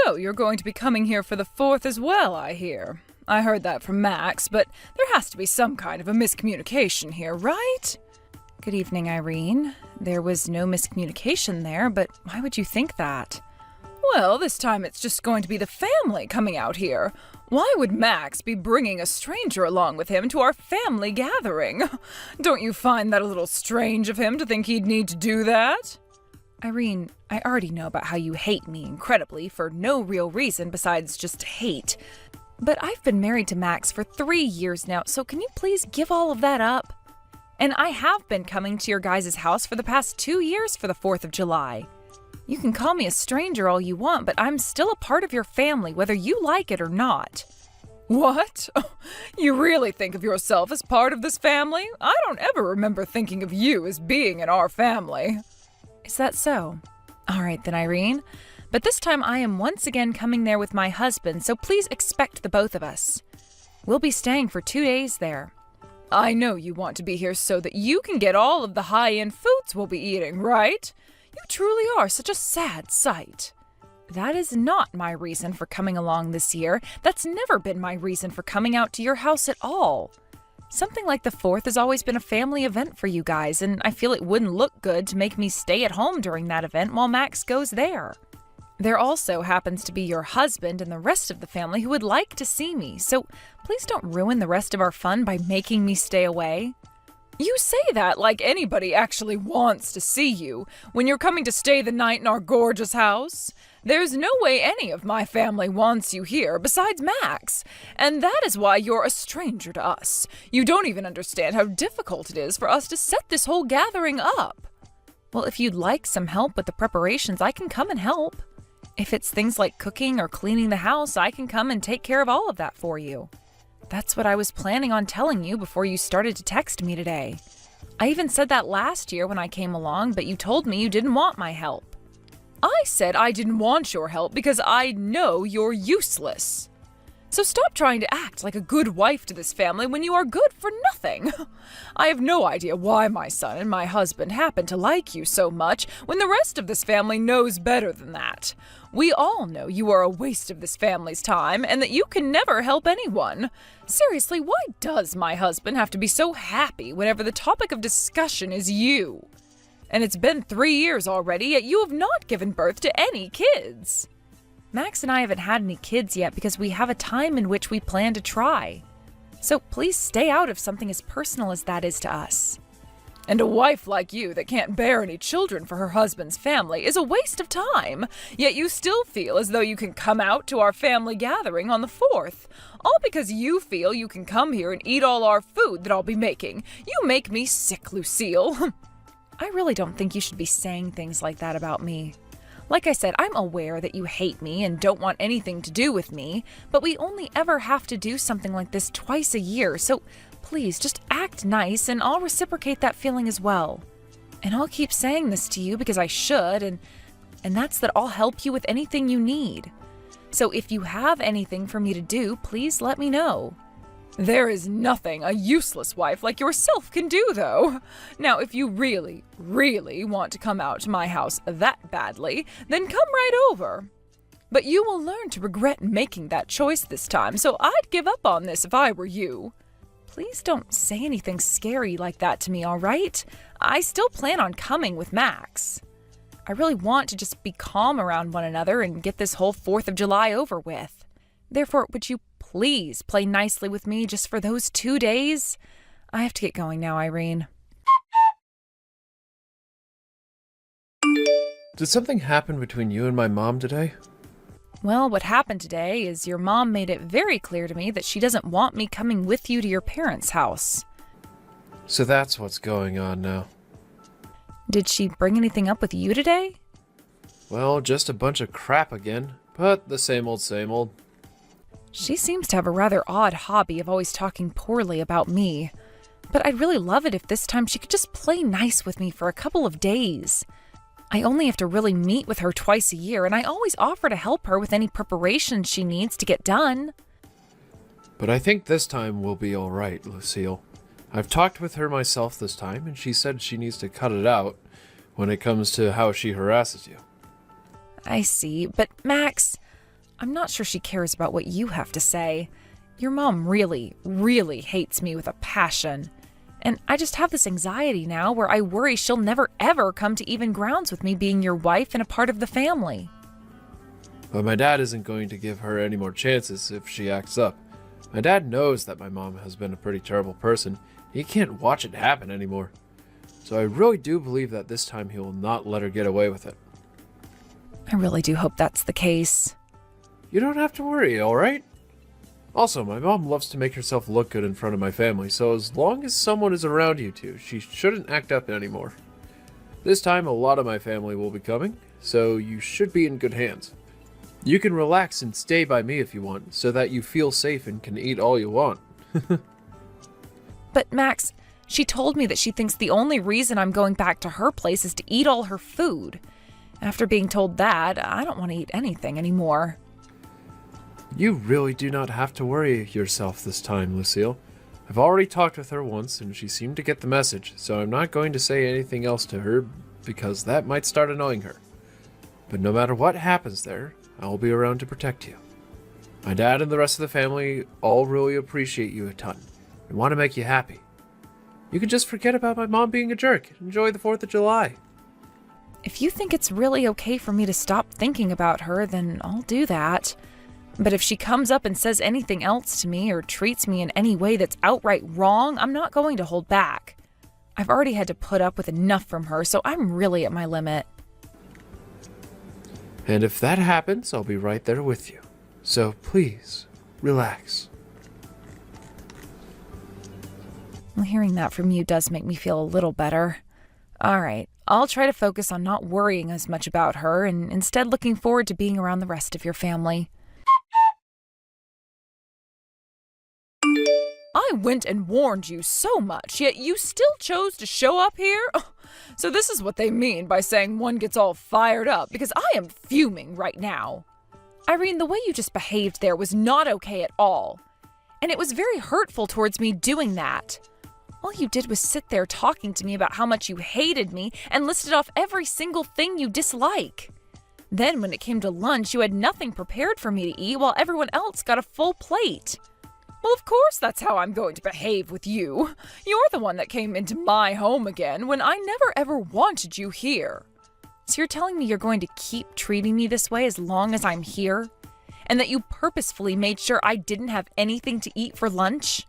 So, you're going to be coming here for the 4th as well, I hear. I heard that from Max, but there has to be some kind of a miscommunication here, right? Good evening, Irene. There was no miscommunication there, but why would you think that? Well, this time it's just going to be the family coming out here. Why would Max be bringing a stranger along with him to our family gathering? Don't you find that a little strange of him to think he'd need to do that? Irene, I already know about how you hate me incredibly for no real reason besides just hate. But I've been married to Max for 3 years now, so can you please give all of that up? And I have been coming to your guys' house for the past 2 years for the 4th of July. You can call me a stranger all you want, but I'm still a part of your family, whether you like it or not. What? You really think of yourself as part of this family? I don't ever remember thinking of you as being in our family. Is that so? All right then, Irene. But this time I am once again coming there with my husband, so please expect the both of us. We'll be staying for 2 days there. I know you want to be here so that you can get all of the high-end foods we'll be eating, right? You truly are such a sad sight. That is not my reason for coming along this year. That's never been my reason for coming out to your house at all. Something like the 4th has always been a family event for you guys, and I feel it wouldn't look good to make me stay at home during that event while Max goes there. There also happens to be your husband and the rest of the family who would like to see me, so please don't ruin the rest of our fun by making me stay away. You say that like anybody actually wants to see you when you're coming to stay the night in our gorgeous house. There's no way any of my family wants you here besides Max, and that is why you're a stranger to us. You don't even understand how difficult it is for us to set this whole gathering up. Well, if you'd like some help with the preparations, I can come and help. If it's things like cooking or cleaning the house, I can come and take care of all of that for you. That's what I was planning on telling you before you started to text me today. I even said that last year when I came along, but you told me you didn't want my help. I said I didn't want your help because I know you're useless. So stop trying to act like a good wife to this family when you are good for nothing. I have no idea why my son and my husband happen to like you so much when the rest of this family knows better than that. We all know you are a waste of this family's time and that you can never help anyone. Seriously, why does my husband have to be so happy whenever the topic of discussion is you? And it's been 3 years already, yet you have not given birth to any kids. Max and I haven't had any kids yet because we have a time in which we plan to try. So please stay out of something as personal as that is to us. And a wife like you that can't bear any children for her husband's family is a waste of time, yet you still feel as though you can come out to our family gathering on the 4th, all because you feel you can come here and eat all our food that I'll be making. You make me sick, Lucille. I really don't think you should be saying things like that about me. Like I said, I'm aware that you hate me and don't want anything to do with me, but we only ever have to do something like this twice a year, so please just act nice and I'll reciprocate that feeling as well. And I'll keep saying this to you because I should, and that's that I'll help you with anything you need. So if you have anything for me to do, please let me know. There is nothing a useless wife like yourself can do, though. Now, if you really, really want to come out to my house that badly, then come right over. But you will learn to regret making that choice this time, so I'd give up on this if I were you. Please don't say anything scary like that to me, all right? I still plan on coming with Max. I really want to just be calm around one another and get this whole 4th of July over with. Therefore, would you please play nicely with me just for those 2 days? I have to get going now, Irene. Did something happen between you and my mom today? Well, what happened today is your mom made it very clear to me that she doesn't want me coming with you to your parents' house. So that's what's going on now. Did she bring anything up with you today? Well, just a bunch of crap again, but the same old, same old. She seems to have a rather odd hobby of always talking poorly about me. But I'd really love it if this time she could just play nice with me for a couple of days. I only have to really meet with her twice a year, and I always offer to help her with any preparations she needs to get done. But I think this time we'll be all right, Lucille. I've talked with her myself this time, and she said she needs to cut it out when it comes to how she harasses you. I see, but Max, I'm not sure she cares about what you have to say. Your mom really, really hates me with a passion. And I just have this anxiety now where I worry she'll never ever come to even grounds with me being your wife and a part of the family. But my dad isn't going to give her any more chances if she acts up. My dad knows that my mom has been a pretty terrible person. He can't watch it happen anymore. So I really do believe that this time he will not let her get away with it. I really do hope that's the case. You don't have to worry, alright? Also, my mom loves to make herself look good in front of my family, so as long as someone is around you two, she shouldn't act up anymore. This time, a lot of my family will be coming, so you should be in good hands. You can relax and stay by me if you want, so that you feel safe and can eat all you want. But Max, she told me that she thinks the only reason I'm going back to her place is to eat all her food. After being told that, I don't want to eat anything anymore. You really do not have to worry yourself this time, Lucille. I've already talked with her once, and she seemed to get the message, so I'm not going to say anything else to her, because that might start annoying her. But no matter what happens there, I'll be around to protect you. My dad and the rest of the family all really appreciate you a ton, and want to make you happy. You can just forget about my mom being a jerk and enjoy the 4th of July. If you think it's really okay for me to stop thinking about her, then I'll do that. But if she comes up and says anything else to me or treats me in any way that's outright wrong, I'm not going to hold back. I've already had to put up with enough from her, so I'm really at my limit. And if that happens, I'll be right there with you. So please, relax. Well, hearing that from you does make me feel a little better. All right, I'll try to focus on not worrying as much about her and instead looking forward to being around the rest of your family. I went and warned you so much, yet you still chose to show up here? So this is what they mean by saying one gets all fired up, because I am fuming right now. Irene, the way you just behaved there was not okay at all. And it was very hurtful towards me doing that. All you did was sit there talking to me about how much you hated me and listed off every single thing you dislike. Then when it came to lunch, you had nothing prepared for me to eat while everyone else got a full plate. Well, of course that's how I'm going to behave with you. You're the one that came into my home again when I never ever wanted you here. So you're telling me you're going to keep treating me this way as long as I'm here? And that you purposefully made sure I didn't have anything to eat for lunch?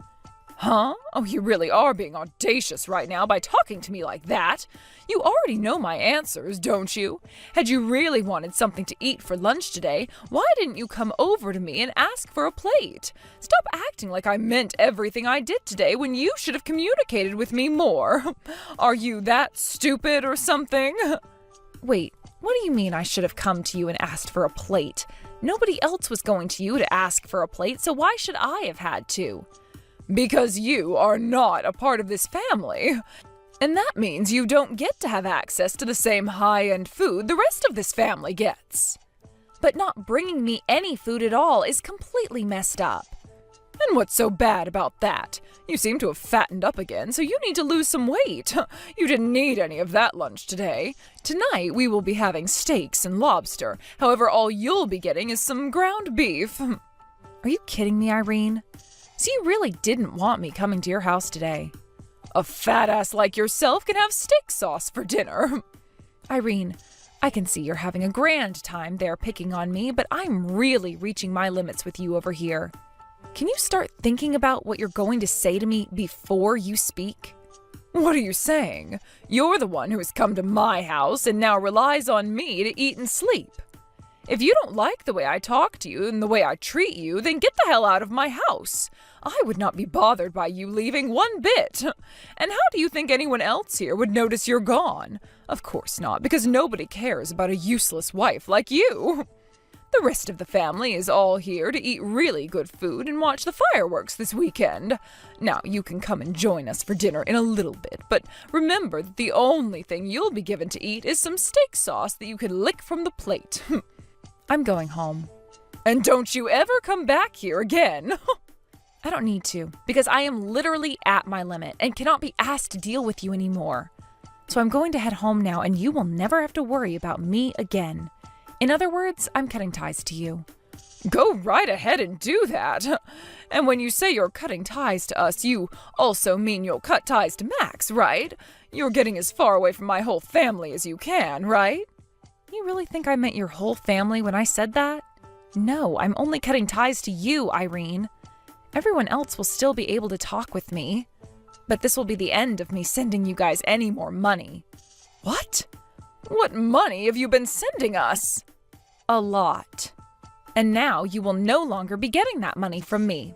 Huh? Oh, you really are being audacious right now by talking to me like that. You already know my answers, don't you? Had you really wanted something to eat for lunch today, why didn't you come over to me and ask for a plate? Stop acting like I meant everything I did today when you should have communicated with me more. Are you that stupid or something? Wait, what do you mean I should have come to you and asked for a plate? Nobody else was going to you to ask for a plate, so why should I have had to? Because you are not a part of this family. And that means you don't get to have access to the same high-end food the rest of this family gets. But not bringing me any food at all is completely messed up. And what's so bad about that? You seem to have fattened up again, so you need to lose some weight. You didn't need any of that lunch today. Tonight we will be having steaks and lobster. However, all you'll be getting is some ground beef. Are you kidding me, Irene? So you really didn't want me coming to your house today. A fat ass like yourself can have steak sauce for dinner. Irene, I can see you're having a grand time there picking on me, but I'm really reaching my limits with you over here. Can you start thinking about what you're going to say to me before you speak? What are you saying? You're the one who has come to my house and now relies on me to eat and sleep. If you don't like the way I talk to you and the way I treat you, then get the hell out of my house. I would not be bothered by you leaving one bit. And how do you think anyone else here would notice you're gone? Of course not, because nobody cares about a useless wife like you. The rest of the family is all here to eat really good food and watch the fireworks this weekend. Now, you can come and join us for dinner in a little bit, but remember that the only thing you'll be given to eat is some steak sauce that you can lick from the plate. I'm going home. And don't you ever come back here again. I don't need to, because I am literally at my limit and cannot be asked to deal with you anymore. So I'm going to head home now, and you will never have to worry about me again. In other words, I'm cutting ties to you. Go right ahead and do that. And when you say you're cutting ties to us, you also mean you'll cut ties to Max, right? You're getting as far away from my whole family as you can, right? You really think I meant your whole family when I said that? No, I'm only cutting ties to you, Irene. Everyone else will still be able to talk with me. But this will be the end of me sending you guys any more money. What? What money have you been sending us? A lot. And now you will no longer be getting that money from me.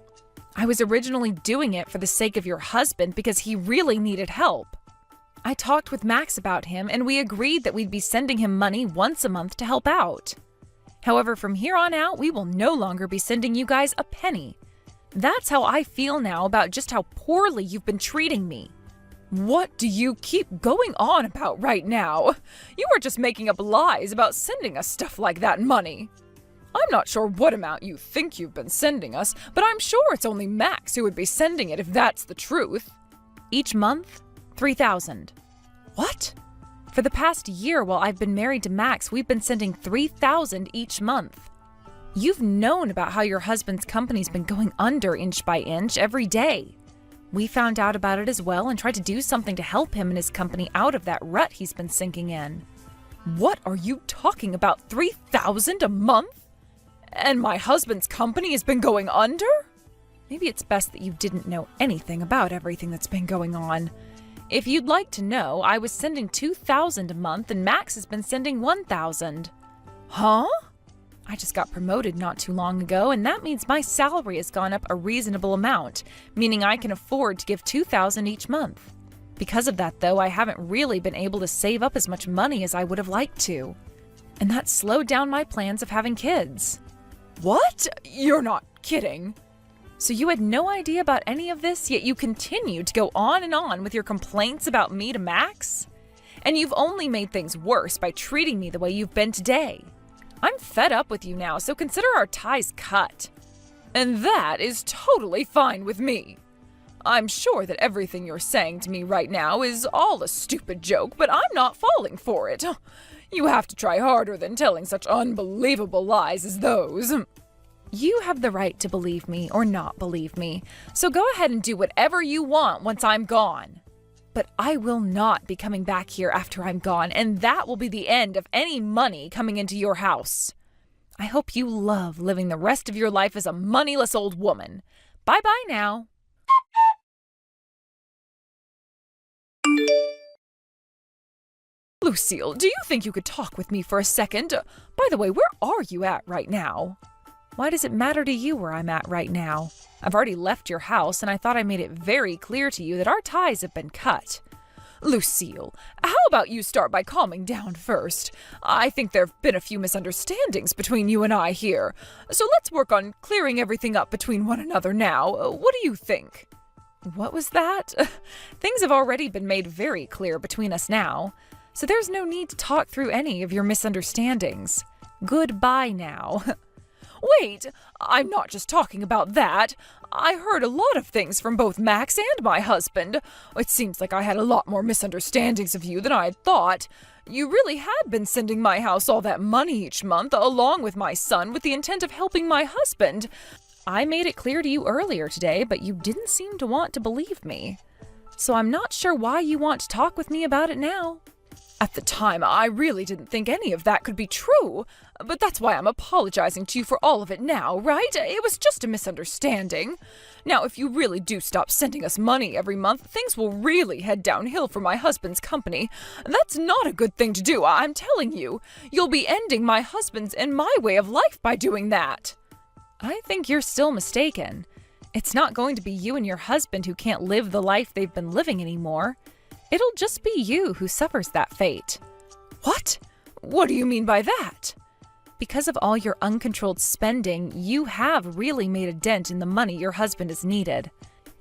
I was originally doing it for the sake of your husband because he really needed help. I talked with Max about him and we agreed that we'd be sending him money once a month to help out. However, from here on out, we will no longer be sending you guys a penny. That's how I feel now about just how poorly you've been treating me. What do you keep going on about right now? You are just making up lies about sending us stuff like that money. I'm not sure what amount you think you've been sending us, but I'm sure it's only Max who would be sending it if that's the truth. Each month, $3,000. What? For the past year while I've been married to Max, we've been sending $3,000 each month. You've known about how your husband's company's been going under inch by inch every day. We found out about it as well and tried to do something to help him and his company out of that rut he's been sinking in. What are you talking about? $3,000 a month? And my husband's company has been going under? Maybe it's best that you didn't know anything about everything that's been going on. If you'd like to know, I was sending $2,000 a month and Max has been sending $1,000. Huh? I just got promoted not too long ago, and that means my salary has gone up a reasonable amount, meaning I can afford to give $2,000 each month. Because of that, though, I haven't really been able to save up as much money as I would have liked to. And that slowed down my plans of having kids. What? You're not kidding. So you had no idea about any of this, yet you continued to go on and on with your complaints about me to Max? And you've only made things worse by treating me the way you've been today. I'm fed up with you now, so consider our ties cut. And that is totally fine with me. I'm sure that everything you're saying to me right now is all a stupid joke, but I'm not falling for it. You have to try harder than telling such unbelievable lies as those. You have the right to believe me or not believe me, so go ahead and do whatever you want once I'm gone. But I will not be coming back here after I'm gone, and that will be the end of any money coming into your house. I hope you love living the rest of your life as a moneyless old woman. Bye-bye now. Lucille, do you think you could talk with me for a second? By the way, where are you at right now? Why does it matter to you where I'm at right now? I've already left your house, and I thought I made it very clear to you that our ties have been cut. Lucille, how about you start by calming down first? I think there have been a few misunderstandings between you and I here, so let's work on clearing everything up between one another now. What do you think? What was that? Things have already been made very clear between us now, so there's no need to talk through any of your misunderstandings. Goodbye now. Wait, I'm not just talking about that. I heard a lot of things from both Max and my husband. It seems like I had a lot more misunderstandings of you than I had thought. You really had been sending my house all that money each month, along with my son, with the intent of helping my husband. I made it clear to you earlier today, but you didn't seem to want to believe me. So I'm not sure why you want to talk with me about it now. At the time, I really didn't think any of that could be true, but that's why I'm apologizing to you for all of it now, right? It was just a misunderstanding. Now, if you really do stop sending us money every month, things will really head downhill for my husband's company. That's not a good thing to do, I'm telling you. You'll be ending my husband's and my way of life by doing that. I think you're still mistaken. It's not going to be you and your husband who can't live the life they've been living anymore. It'll just be you who suffers that fate. What? What do you mean by that? Because of all your uncontrolled spending, you have really made a dent in the money your husband has needed.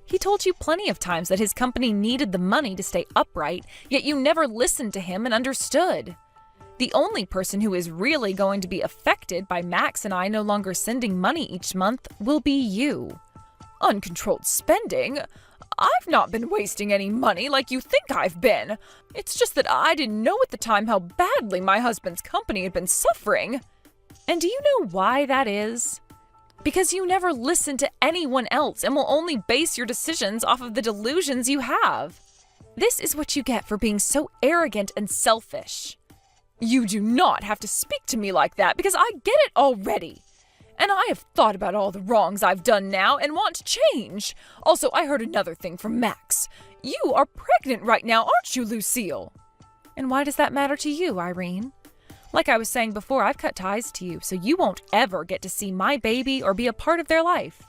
He told you plenty of times that his company needed the money to stay upright, yet you never listened to him and understood. The only person who is really going to be affected by Max and I no longer sending money each month will be you. Uncontrolled spending? I've not been wasting any money like you think I've been. It's just that I didn't know at the time how badly my husband's company had been suffering. And do you know why that is? Because you never listen to anyone else and will only base your decisions off of the delusions you have. This is what you get for being so arrogant and selfish. You do not have to speak to me like that because I get it already. And I have thought about all the wrongs I've done now and want to change. Also, I heard another thing from Max. You are pregnant right now, aren't you, Lucille? And why does that matter to you, Irene? Like I was saying before, I've cut ties to you, so you won't ever get to see my baby or be a part of their life.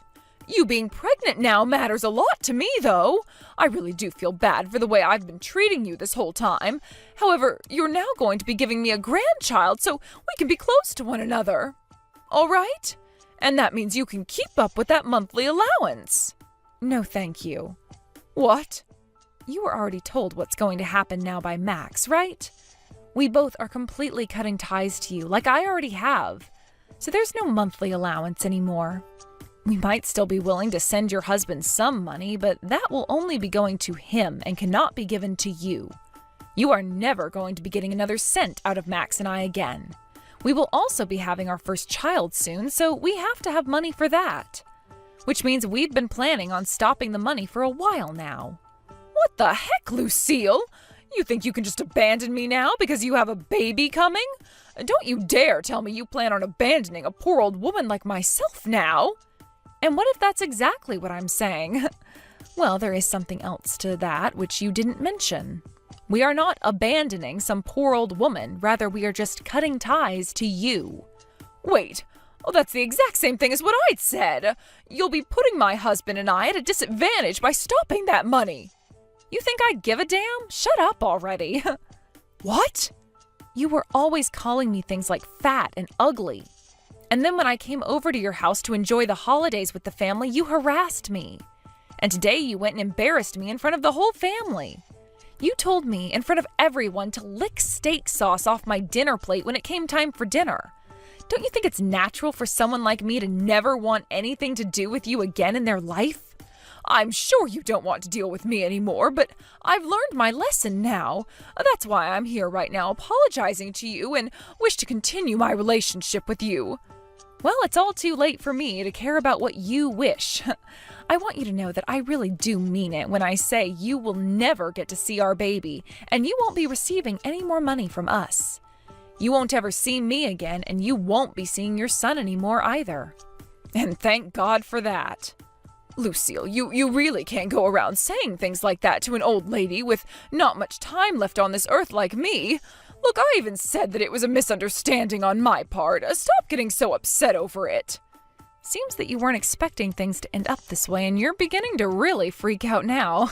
You being pregnant now matters a lot to me, though. I really do feel bad for the way I've been treating you this whole time. However, you're now going to be giving me a grandchild, so we can be close to one another. All right? And that means you can keep up with that monthly allowance. No, thank you. What? You were already told what's going to happen now by Max, right? We both are completely cutting ties to you, like I already have. So there's no monthly allowance anymore. We might still be willing to send your husband some money, but that will only be going to him and cannot be given to you. You are never going to be getting another cent out of Max and I again. We will also be having our first child soon, so we have to have money for that. Which means we've been planning on stopping the money for a while now. What the heck, Lucille? You think you can just abandon me now because you have a baby coming? Don't you dare tell me you plan on abandoning a poor old woman like myself now. And what if that's exactly what I'm saying? Well, there is something else to that which you didn't mention. We are not abandoning some poor old woman, rather we are just cutting ties to you. Wait, that's the exact same thing as what I'd said. You'll be putting my husband and I at a disadvantage by stopping that money. You think I'd give a damn? Shut up already. What? You were always calling me things like fat and ugly. And then when I came over to your house to enjoy the holidays with the family, you harassed me. And today you went and embarrassed me in front of the whole family. You told me in front of everyone to lick steak sauce off my dinner plate when it came time for dinner. Don't you think it's natural for someone like me to never want anything to do with you again in their life? I'm sure you don't want to deal with me anymore, but I've learned my lesson now. That's why I'm here right now apologizing to you and wish to continue my relationship with you. Well, it's all too late for me to care about what you wish. I want you to know that I really do mean it when I say you will never get to see our baby, and you won't be receiving any more money from us. You won't ever see me again, and you won't be seeing your son anymore either. And thank God for that. Lucille, you really can't go around saying things like that to an old lady with not much time left on this earth like me. Look, I even said that it was a misunderstanding on my part. Stop getting so upset over it. Seems that you weren't expecting things to end up this way, and you're beginning to really freak out now.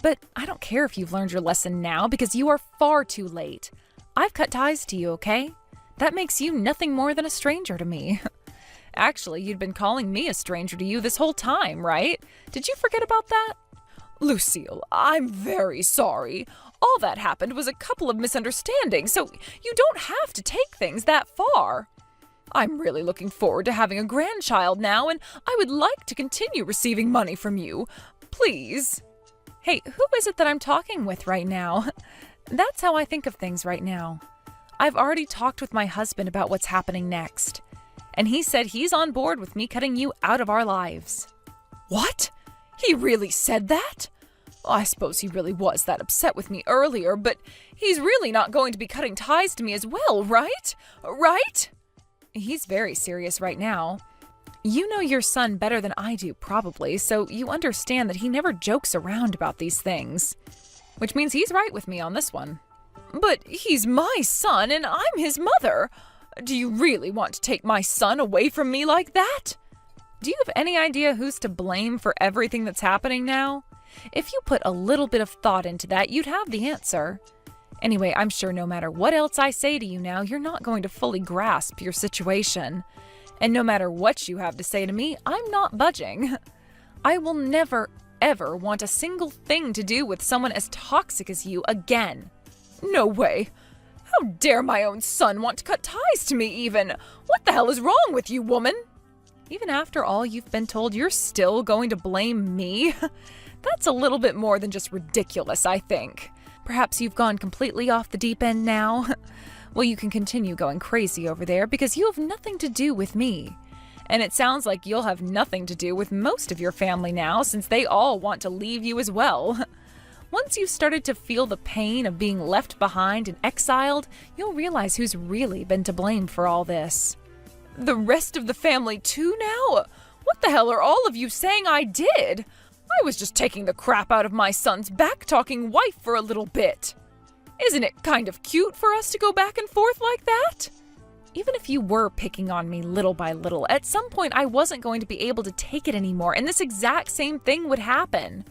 But I don't care if you've learned your lesson now, because you are far too late. I've cut ties to you, okay? That makes you nothing more than a stranger to me. Actually, you'd been calling me a stranger to you this whole time, right? Did you forget about that? Lucille, I'm very sorry. All that happened was a couple of misunderstandings, so you don't have to take things that far. I'm really looking forward to having a grandchild now, and I would like to continue receiving money from you. Please. Hey, who is it that I'm talking with right now? That's how I think of things right now. I've already talked with my husband about what's happening next, and he said he's on board with me cutting you out of our lives. What? He really said that? I suppose he really was that upset with me earlier, but he's really not going to be cutting ties to me as well, right? Right? He's very serious right now. You know your son better than I do, probably, so you understand that he never jokes around about these things. Which means he's right with me on this one. But he's my son and I'm his mother. Do you really want to take my son away from me like that? Do you have any idea who's to blame for everything that's happening now? If you put a little bit of thought into that, you'd have the answer. Anyway, I'm sure no matter what else I say to you now, you're not going to fully grasp your situation. And no matter what you have to say to me, I'm not budging. I will never, ever want a single thing to do with someone as toxic as you again. No way. How dare my own son want to cut ties to me even? What the hell is wrong with you, woman? Even after all you've been told, you're still going to blame me? That's a little bit more than just ridiculous, I think. Perhaps you've gone completely off the deep end now. Well, you can continue going crazy over there because you have nothing to do with me. And it sounds like you'll have nothing to do with most of your family now, since they all want to leave you as well. Once you've started to feel the pain of being left behind and exiled, you'll realize who's really been to blame for all this. The rest of the family too now? What the hell are all of you saying I did? I was just taking the crap out of my son's back-talking wife for a little bit. Isn't it kind of cute for us to go back and forth like that? Even if you were picking on me little by little, at some point I wasn't going to be able to take it anymore, and this exact same thing would happen.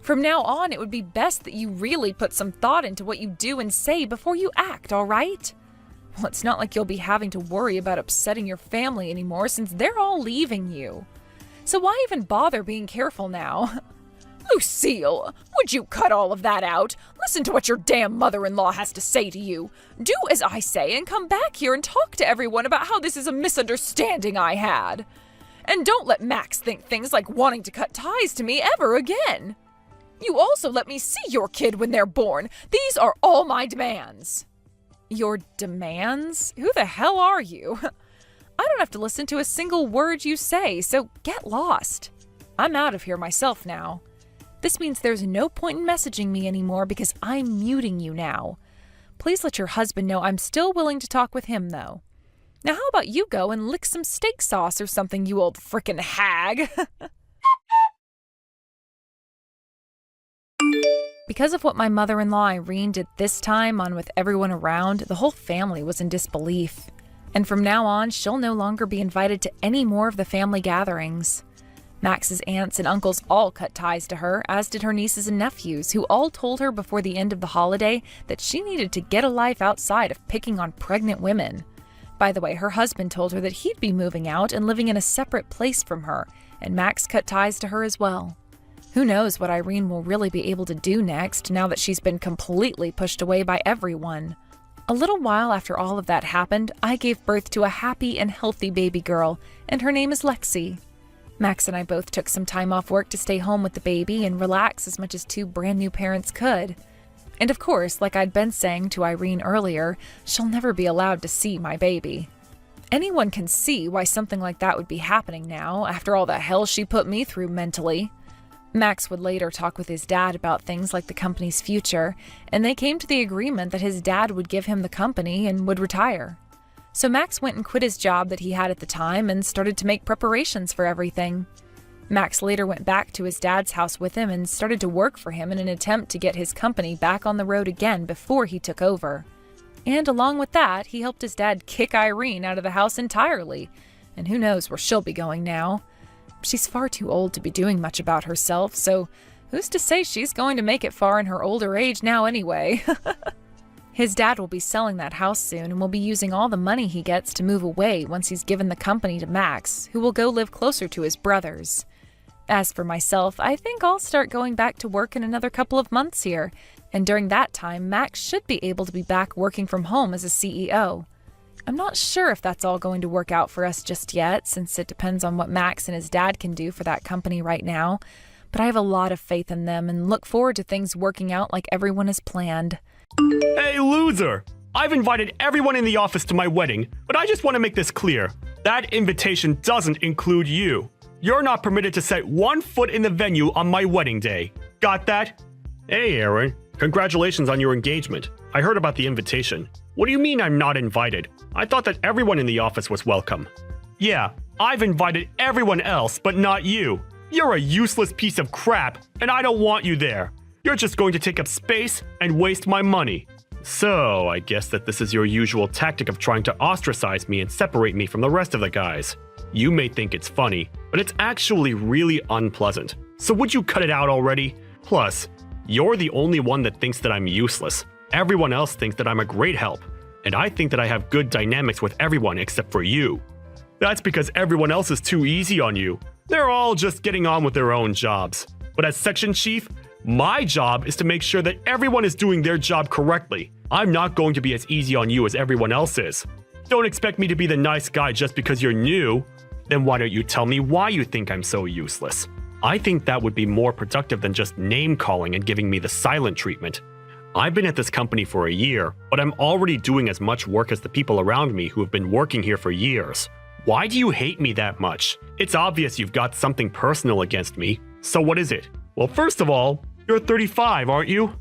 From now on, it would be best that you really put some thought into what you do and say before you act, all right? Well, it's not like you'll be having to worry about upsetting your family anymore since they're all leaving you. So why even bother being careful now? Lucille, would you cut all of that out? Listen to what your damn mother-in-law has to say to you. Do as I say and come back here and talk to everyone about how this is a misunderstanding I had. And don't let Max think things like wanting to cut ties to me ever again. You also let me see your kid when they're born. These are all my demands. Your demands? Who the hell are you? I don't have to listen to a single word you say, so get lost. I'm out of here myself now. This means there's no point in messaging me anymore because I'm muting you now. Please let your husband know I'm still willing to talk with him, though. Now how about you go and lick some steak sauce or something, you old frickin' hag? Because of what my mother-in-law Irene did this time on with everyone around, the whole family was in disbelief. And from now on, she'll no longer be invited to any more of the family gatherings. Max's aunts and uncles all cut ties to her, as did her nieces and nephews, who all told her before the end of the holiday that she needed to get a life outside of picking on pregnant women. By the way, her husband told her that he'd be moving out and living in a separate place from her, and Max cut ties to her as well. Who knows what Irene will really be able to do next now that she's been completely pushed away by everyone. A little while after all of that happened, I gave birth to a happy and healthy baby girl, and her name is Lexi. Max and I both took some time off work to stay home with the baby and relax as much as two brand new parents could. And of course, like I'd been saying to Irene earlier, she'll never be allowed to see my baby. Anyone can see why something like that would be happening now, after all the hell she put me through mentally. Max would later talk with his dad about things like the company's future, and they came to the agreement that his dad would give him the company and would retire. So Max went and quit his job that he had at the time and started to make preparations for everything. Max later went back to his dad's house with him and started to work for him in an attempt to get his company back on the road again before he took over. And along with that, he helped his dad kick Irene out of the house entirely, and who knows where she'll be going now. She's far too old to be doing much about herself, so who's to say she's going to make it far in her older age now anyway? His dad will be selling that house soon and will be using all the money he gets to move away once he's given the company to Max, who will go live closer to his brothers. As for myself, I think I'll start going back to work in another couple of months here, and during that time, Max should be able to be back working from home as a CEO. I'm not sure if that's all going to work out for us just yet, since it depends on what Max and his dad can do for that company right now, but I have a lot of faith in them and look forward to things working out like everyone has planned. Hey, loser! I've invited everyone in the office to my wedding, but I just want to make this clear. That invitation doesn't include you. You're not permitted to set one foot in the venue on my wedding day. Got that? Hey, Aaron. Congratulations on your engagement. I heard about the invitation. What do you mean I'm not invited? I thought that everyone in the office was welcome. Yeah, I've invited everyone else, but not you. You're a useless piece of crap, and I don't want you there. You're just going to take up space and waste my money. So, I guess that this is your usual tactic of trying to ostracize me and separate me from the rest of the guys. You may think it's funny, but it's actually really unpleasant. So would you cut it out already? Plus, you're the only one that thinks that I'm useless. Everyone else thinks that I'm a great help, and I think that I have good dynamics with everyone except for you. That's because everyone else is too easy on you. They're all just getting on with their own jobs. But as section chief, my job is to make sure that everyone is doing their job correctly. I'm not going to be as easy on you as everyone else is. Don't expect me to be the nice guy just because you're new. Then why don't you tell me why you think I'm so useless? I think that would be more productive than just name-calling and giving me the silent treatment. I've been at this company for a year, but I'm already doing as much work as the people around me who have been working here for years. Why do you hate me that much? It's obvious you've got something personal against me. So what is it? Well, first of all, you're 35, aren't you?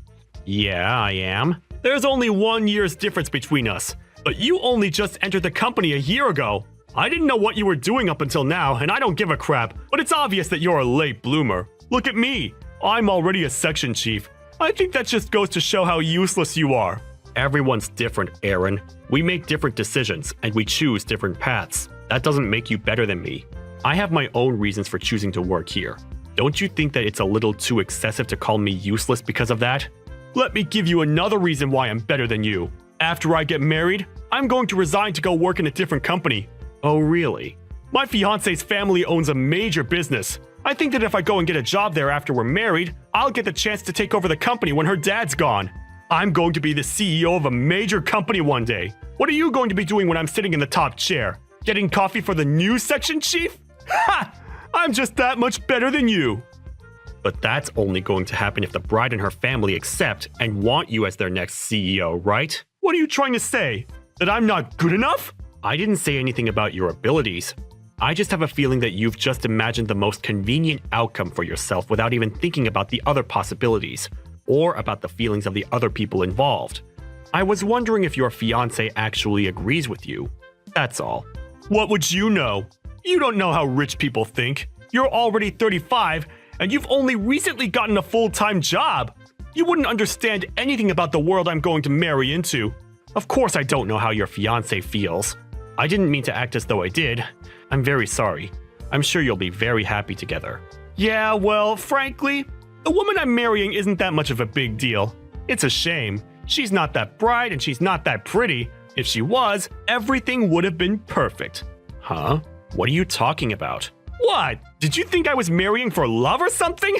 Yeah, I am. There's only 1 year's difference between us. But you only just entered the company a year ago. I didn't know what you were doing up until now, and I don't give a crap, but it's obvious that you're a late bloomer. Look at me. I'm already a section chief. I think that just goes to show how useless you are. Everyone's different, Aaron. We make different decisions, and we choose different paths. That doesn't make you better than me. I have my own reasons for choosing to work here. Don't you think that it's a little too excessive to call me useless because of that? Let me give you another reason why I'm better than you. After I get married, I'm going to resign to go work in a different company. Oh, really? My fiance's family owns a major business. I think that if I go and get a job there after we're married, I'll get the chance to take over the company when her dad's gone. I'm going to be the CEO of a major company one day. What are you going to be doing when I'm sitting in the top chair? Getting coffee for the new section chief? Ha! I'm just that much better than you. But that's only going to happen if the bride and her family accept and want you as their next CEO, right? What are you trying to say? That I'm not good enough? I didn't say anything about your abilities. I just have a feeling that you've just imagined the most convenient outcome for yourself without even thinking about the other possibilities, or about the feelings of the other people involved. I was wondering if your fiancé actually agrees with you. That's all. What would you know? You don't know how rich people think. You're already 35, and you've only recently gotten a full-time job. You wouldn't understand anything about the world I'm going to marry into. Of course I don't know how your fiancé feels. I didn't mean to act as though I did. I'm very sorry. I'm sure you'll be very happy together. Yeah, well, frankly, the woman I'm marrying isn't that much of a big deal. It's a shame. She's not that bright and she's not that pretty. If she was, everything would have been perfect. Huh? What are you talking about? What? Did you think I was marrying for love or something?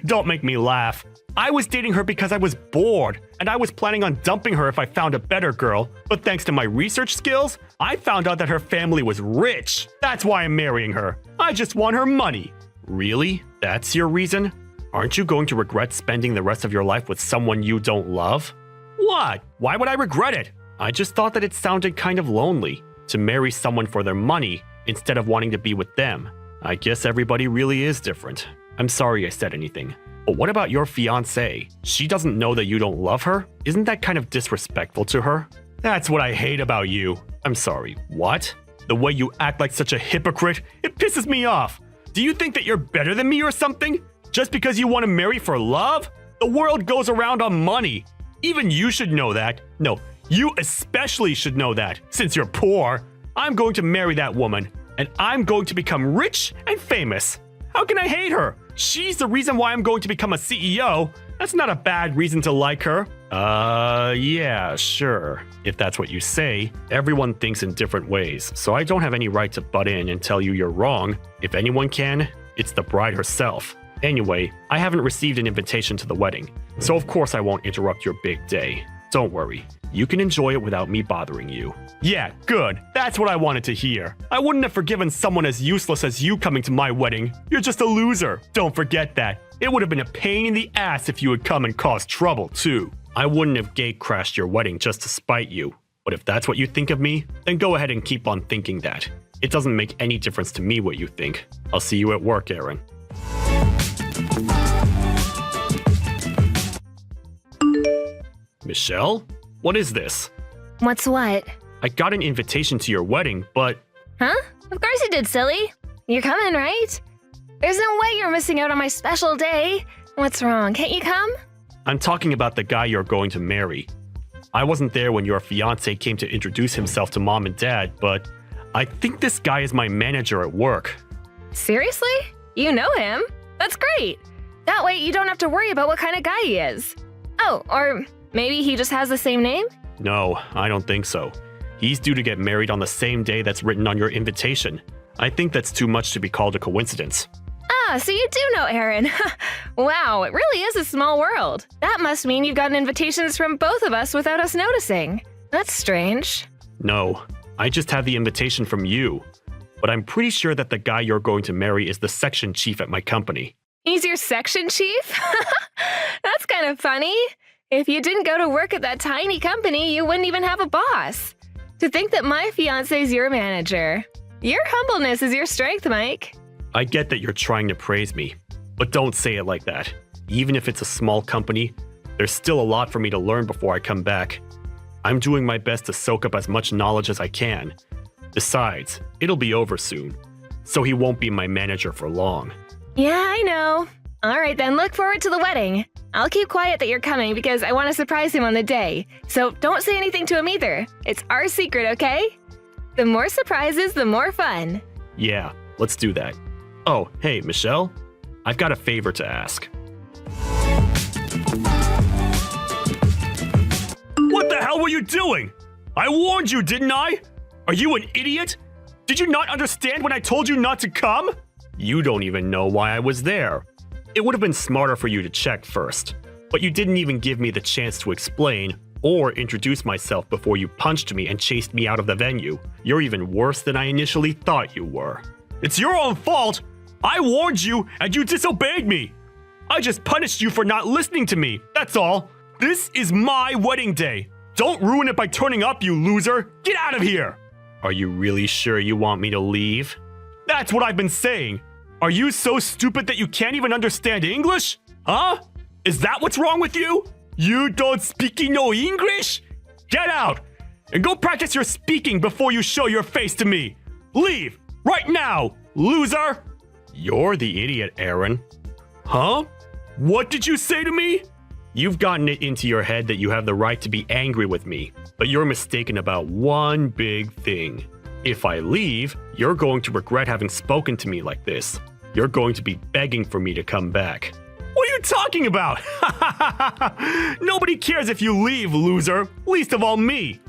Don't make me laugh. I was dating her because I was bored, and I was planning on dumping her if I found a better girl. But thanks to my research skills, I found out that her family was rich. That's why I'm marrying her. I just want her money. Really? That's your reason? Aren't you going to regret spending the rest of your life with someone you don't love? What? Why would I regret it? I just thought that it sounded kind of lonely to marry someone for their money instead of wanting to be with them. I guess everybody really is different. I'm sorry I said anything. But what about your fiancée? She doesn't know that you don't love her? Isn't that kind of disrespectful to her? That's what I hate about you. I'm sorry, what? The way you act like such a hypocrite, it pisses me off. Do you think that you're better than me or something? Just because you want to marry for love? The world goes around on money. Even you should know that. No, you especially should know that, since you're poor. I'm going to marry that woman, and I'm going to become rich and famous. How can I hate her? She's the reason why I'm going to become a CEO. That's not a bad reason to like her. Yeah, sure. If that's what you say, everyone thinks in different ways, so I don't have any right to butt in and tell you you're wrong. If anyone can, it's the bride herself. Anyway, I haven't received an invitation to the wedding, so of course I won't interrupt your big day. Don't worry, you can enjoy it without me bothering you. Yeah, good. That's what I wanted to hear. I wouldn't have forgiven someone as useless as you coming to my wedding. You're just a loser. Don't forget that. It would have been a pain in the ass if you had come and caused trouble, too. I wouldn't have gate-crashed your wedding just to spite you. But if that's what you think of me, then go ahead and keep on thinking that. It doesn't make any difference to me what you think. I'll see you at work, Aaron. Michelle? What is this? What's what? I got an invitation to your wedding, but... Huh? Of course you did, silly. You're coming, right? There's no way you're missing out on my special day. What's wrong? Can't you come? I'm talking about the guy you're going to marry. I wasn't there when your fiancé came to introduce himself to mom and dad, but I think this guy is my manager at work. Seriously? You know him? That's great. That way you don't have to worry about what kind of guy he is. Oh, or maybe he just has the same name? No, I don't think so. He's due to get married on the same day that's written on your invitation. I think that's too much to be called a coincidence. Ah, so you do know Aaron. Wow, it really is a small world. That must mean you've gotten invitations from both of us without us noticing. That's strange. No, I just have the invitation from you. But I'm pretty sure that the guy you're going to marry is the section chief at my company. He's your section chief? That's kind kind of funny. If you didn't go to work at that tiny company, you wouldn't even have a boss. To think that my fiancé's your manager. Your humbleness is your strength, Mike. I get that you're trying to praise me, but don't say it like that. Even if it's a small company, there's still a lot for me to learn before I come back. I'm doing my best to soak up as much knowledge as I can. Besides, it'll be over soon, so he won't be my manager for long. Yeah, I know. All right, then look forward to the wedding. I'll keep quiet that you're coming because I want to surprise him on the day. So don't say anything to him either. It's our secret, okay? The more surprises, the more fun. Yeah, let's do that. Oh, hey, Michelle, I've got a favor to ask. What the hell were you doing? I warned you, didn't I? Are you an idiot? Did you not understand when I told you not to come? You don't even know why I was there. It would have been smarter for you to check first, but you didn't even give me the chance to explain or introduce myself before you punched me and chased me out of the venue. You're even worse than I initially thought you were. It's your own fault! I warned you and you disobeyed me! I just punished you for not listening to me, that's all. This is my wedding day. Don't ruin it by turning up, you loser! Get out of here! Are you really sure you want me to leave? That's what I've been saying. Are you so stupid that you can't even understand English? Huh? Is that what's wrong with you? You don't speak no English? Get out! And go practice your speaking before you show your face to me. Leave! Right now, loser! You're the idiot, Aaron. Huh? What did you say to me? You've gotten it into your head that you have the right to be angry with me, but you're mistaken about one big thing. If I leave, you're going to regret having spoken to me like this. You're going to be begging for me to come back. What are you talking about? Nobody cares if you leave, loser. Least of all me.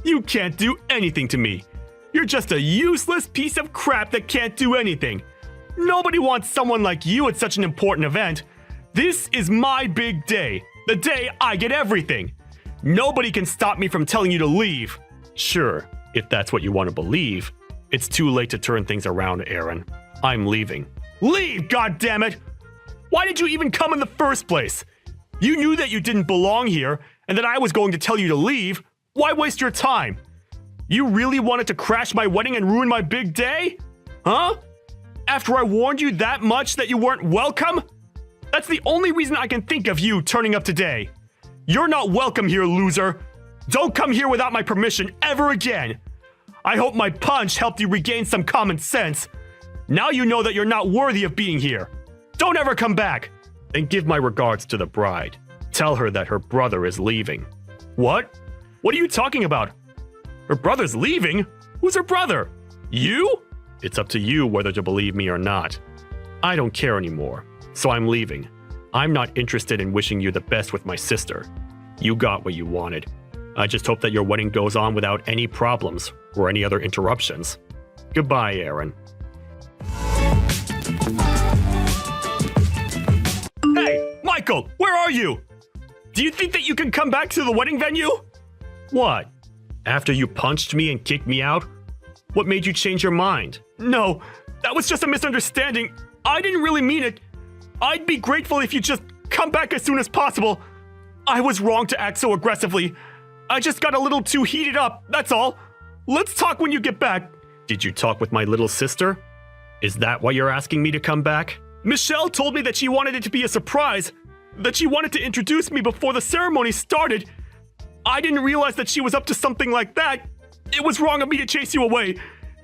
You can't do anything to me. You're just a useless piece of crap that can't do anything. Nobody wants someone like you at such an important event. This is my big day. The day I get everything. Nobody can stop me from telling you to leave. Sure, if that's what you want to believe. It's too late to turn things around, Aaron. I'm leaving. Leave, goddammit! Why did you even come in the first place? You knew that you didn't belong here and that I was going to tell you to leave. Why waste your time? You really wanted to crash my wedding and ruin my big day? Huh? After I warned you that much that you weren't welcome? That's the only reason I can think of you turning up today. You're not welcome here, loser. Don't come here without my permission ever again. I hope my punch helped you regain some common sense. Now you know that you're not worthy of being here. Don't ever come back. And give my regards to the bride. Tell her that her brother is leaving. What? What are you talking about? Her brother's leaving? Who's her brother? You? It's up to you whether to believe me or not. I don't care anymore, so I'm leaving. I'm not interested in wishing you the best with my sister. You got what you wanted. I just hope that your wedding goes on without any problems or any other interruptions. Goodbye, Aaron. Hey, Michael, where are you? Do you think that you can come back to the wedding venue? What? After you punched me and kicked me out? What made you change your mind? No, that was just a misunderstanding. I didn't really mean it. I'd be grateful if you just come back as soon as possible. I was wrong to act so aggressively. I just got a little too heated up, that's all. Let's talk when you get back. Did you talk with my little sister? Is that why you're asking me to come back? Michelle told me that she wanted it to be a surprise, that she wanted to introduce me before the ceremony started. I didn't realize that she was up to something like that. It was wrong of me to chase you away.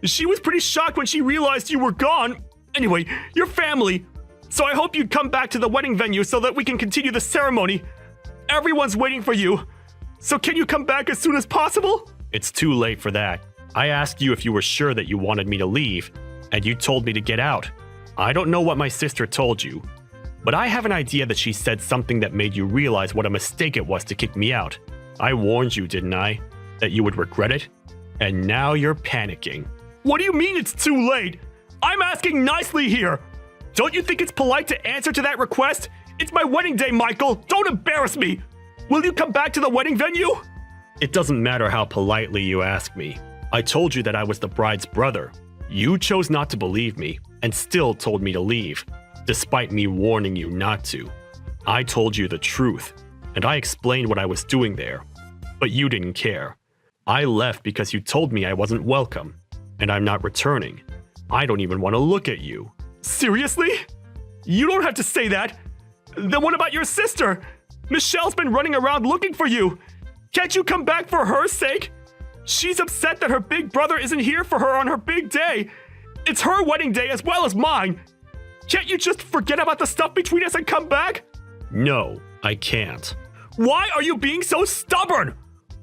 She was pretty shocked when she realized you were gone. Anyway, you're family. So I hope you'd come back to the wedding venue so that we can continue the ceremony. Everyone's waiting for you. So can you come back as soon as possible? It's too late for that. I asked you if you were sure that you wanted me to leave, and you told me to get out. I don't know what my sister told you, but I have an idea that she said something that made you realize what a mistake it was to kick me out. I warned you, didn't I? That you would regret it? And now you're panicking. What do you mean it's too late? I'm asking nicely here. Don't you think it's polite to answer to that request? It's my wedding day, Michael. Don't embarrass me. Will you come back to the wedding venue? It doesn't matter how politely you ask me. I told you that I was the bride's brother. You chose not to believe me and still told me to leave, despite me warning you not to. I told you the truth. and I explained what I was doing there. But you didn't care. I left because you told me I wasn't welcome, and I'm not returning. I don't even want to look at you. Seriously? You don't have to say that. Then what about your sister? Michelle's been running around looking for you. Can't you come back for her sake? She's upset that her big brother isn't here for her on her big day. It's her wedding day as well as mine. Can't you just forget about the stuff between us and come back? No, I can't. Why are you being so stubborn?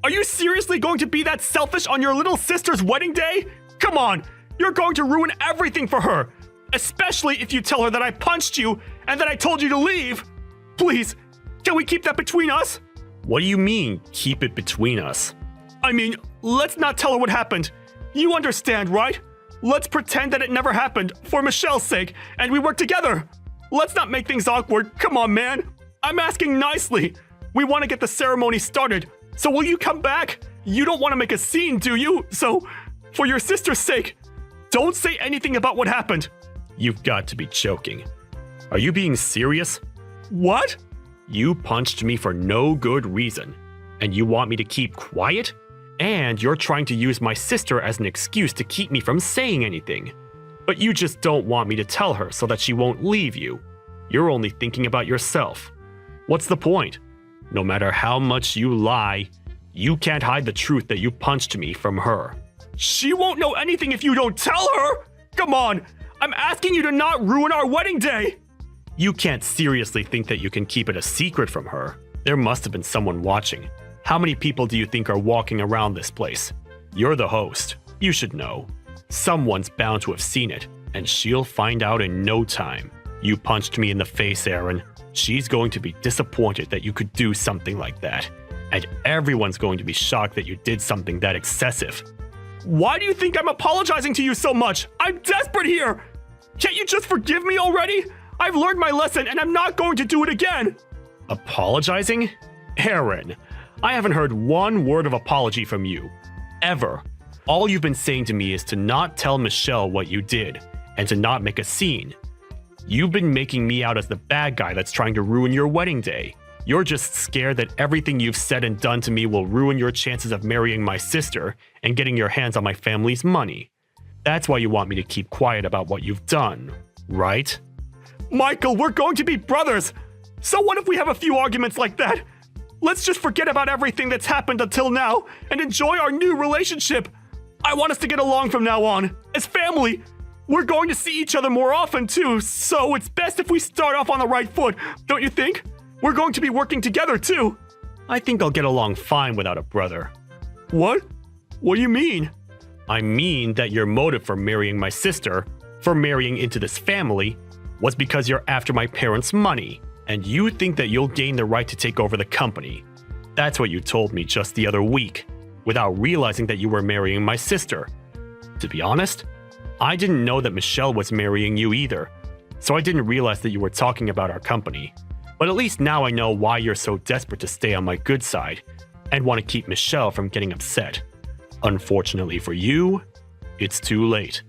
Are you seriously going to be that selfish on your little sister's wedding day? Come on, you're going to ruin everything for her. Especially if you tell her that I punched you and that I told you to leave. Please, can we keep that between us? What do you mean, keep it between us? I mean, let's not tell her what happened. You understand, right? Let's pretend that it never happened, for Michelle's sake, and we work together. Let's not make things awkward. Come on, man. I'm asking nicely. We want to get the ceremony started. So will you come back? You don't want to make a scene, do you? So, for your sister's sake, don't say anything about what happened. You've got to be joking. Are you being serious? What? You punched me for no good reason, and you want me to keep quiet? And you're trying to use my sister as an excuse to keep me from saying anything. But you just don't want me to tell her so that she won't leave you. You're only thinking about yourself. What's the point? No matter how much you lie, you can't hide the truth that you punched me from her. She won't know anything if you don't tell her! Come on! I'm asking you to not ruin our wedding day! You can't seriously think that you can keep it a secret from her. There must have been someone watching. How many people do you think are walking around this place? You're the host. You should know. Someone's bound to have seen it, and she'll find out in no time. You punched me in the face, Aaron. She's going to be disappointed that you could do something like that. And everyone's going to be shocked that you did something that excessive. Why do you think I'm apologizing to you so much? I'm desperate here! Can't you just forgive me already? I've learned my lesson and I'm not going to do it again! Apologizing? Aaron, I haven't heard one word of apology from you. Ever. All you've been saying to me is to not tell Michelle what you did, and to not make a scene. You've been making me out as the bad guy that's trying to ruin your wedding day. You're just scared that everything you've said and done to me will ruin your chances of marrying my sister and getting your hands on my family's money. That's why you want me to keep quiet about what you've done, right? Michael, we're going to be brothers! So what if we have a few arguments like that? Let's just forget about everything that's happened until now and enjoy our new relationship. I want us to get along from now on, as family. We're going to see each other more often too, so it's best if we start off on the right foot, don't you think? We're going to be working together too. I think I'll get along fine without a brother. What? What do you mean? I mean that your motive for marrying my sister, for marrying into this family, was because you're after my parents' money, and you think that you'll gain the right to take over the company. That's what you told me just the other week, without realizing that you were marrying my sister. To be honest, I didn't know that Michelle was marrying you either, so I didn't realize that you were talking about our company. But at least now I know why you're so desperate to stay on my good side, and want to keep Michelle from getting upset. Unfortunately for you, it's too late.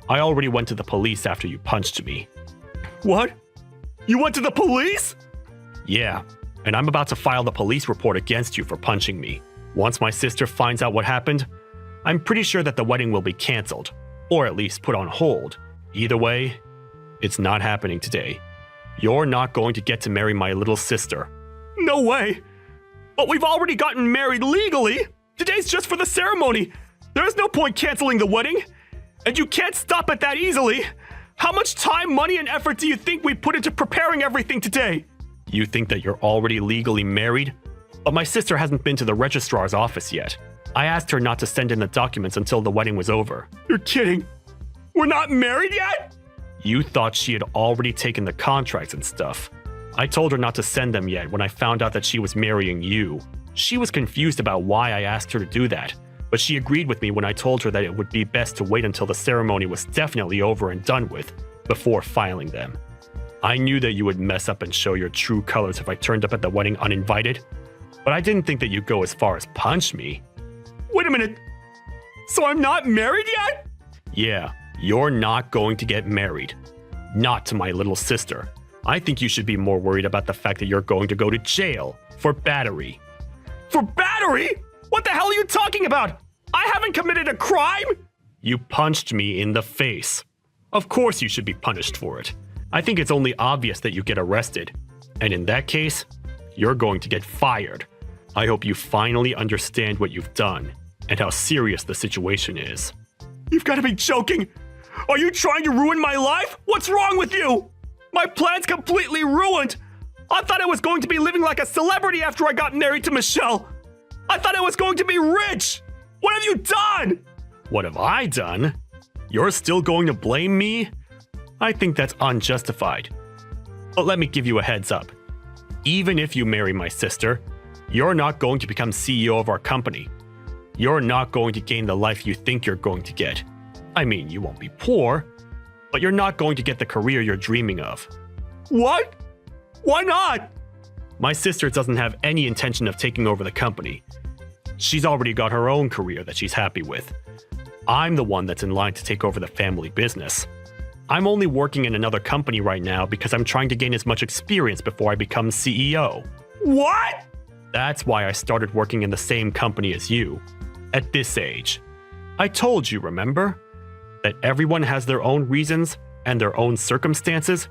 I already went to the police after you punched me. What? You went to the police? Yeah, and I'm about to file the police report against you for punching me. Once my sister finds out what happened, I'm pretty sure that the wedding will be cancelled, or at least put on hold. Either way, it's not happening today. You're not going to get to marry my little sister. No way! But we've already gotten married legally! Today's just for the ceremony! There's no point canceling the wedding! And you can't stop it that easily! How much time, money, and effort do you think we put into preparing everything today? You think that you're already legally married? But my sister hasn't been to the registrar's office yet. I asked her not to send in the documents until the wedding was over. You're kidding! We're not married yet?! You thought she had already taken the contracts and stuff. I told her not to send them yet when I found out that she was marrying you. She was confused about why I asked her to do that, but she agreed with me when I told her that it would be best to wait until the ceremony was definitely over and done with, before filing them. I knew that you would mess up and show your true colors if I turned up at the wedding uninvited, but I didn't think that you'd go as far as punch me. Wait a minute, so I'm not married yet? Yeah, you're not going to get married. Not to my little sister. I think you should be more worried about the fact that you're going to go to jail for battery. For battery? What the hell are you talking about? I haven't committed a crime! You punched me in the face. Of course you should be punished for it. I think it's only obvious that you get arrested. And in that case, you're going to get fired. I hope you finally understand what you've done and how serious the situation is. You've got to be joking! Are you trying to ruin my life? What's wrong with you? My plan's completely ruined! I thought I was going to be living like a celebrity after I got married to Michelle! I thought I was going to be rich! What have you done? What have I done? You're still going to blame me? I think that's unjustified. But let me give you a heads up. Even if you marry my sister, you're not going to become CEO of our company. You're not going to gain the life you think you're going to get. I mean, you won't be poor, but you're not going to get the career you're dreaming of. What? Why not? My sister doesn't have any intention of taking over the company. She's already got her own career that she's happy with. I'm the one that's in line to take over the family business. I'm only working in another company right now because I'm trying to gain as much experience before I become CEO. What? That's why I started working in the same company as you, at this age. I told you, remember? That everyone has their own reasons and their own circumstances,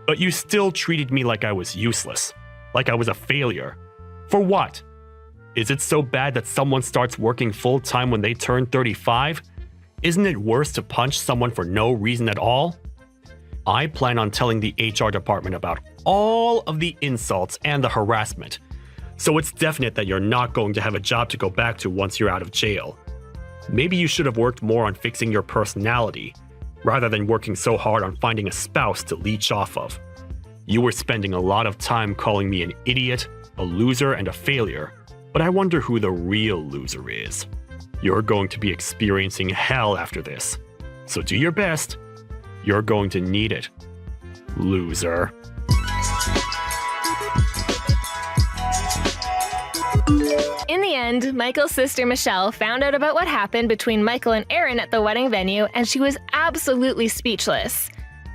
but you still treated me like I was useless, like I was a failure. For what? Is it so bad that someone starts working full-time when they turn 35? Isn't it worse to punch someone for no reason at all? I plan on telling the HR department about all of the insults and the harassment, so it's definite that you're not going to have a job to go back to once you're out of jail. Maybe you should have worked more on fixing your personality, rather than working so hard on finding a spouse to leech off of. You were spending a lot of time calling me an idiot, a loser, and a failure, but I wonder who the real loser is. You're going to be experiencing hell after this, so do your best. You're going to need it, loser. In the end, Michael's sister Michelle found out about what happened between Michael and Erin at the wedding venue, and she was absolutely speechless.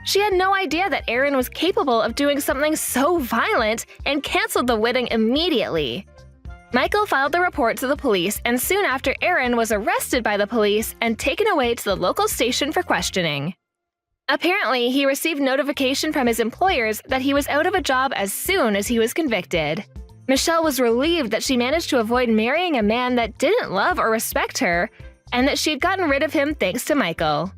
She had no idea that Erin was capable of doing something so violent and canceled the wedding immediately. Michael filed the report to the police, and soon after, Erin was arrested by the police and taken away to the local station for questioning. Apparently, he received notification from his employers that he was out of a job as soon as he was convicted. Michelle was relieved that she managed to avoid marrying a man that didn't love or respect her, and that she'd gotten rid of him thanks to Michael.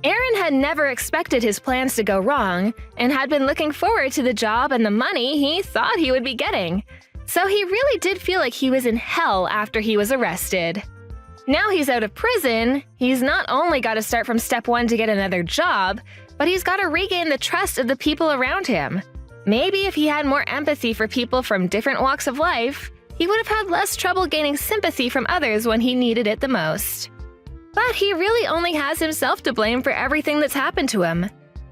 Erin had never expected his plans to go wrong, and had been looking forward to the job and the money he thought he would be getting. So he really did feel like he was in hell after he was arrested. Now he's out of prison, he's not only got to start from step one to get another job, but he's got to regain the trust of the people around him. Maybe if he had more empathy for people from different walks of life, he would have had less trouble gaining sympathy from others when he needed it the most. But he really only has himself to blame for everything that's happened to him.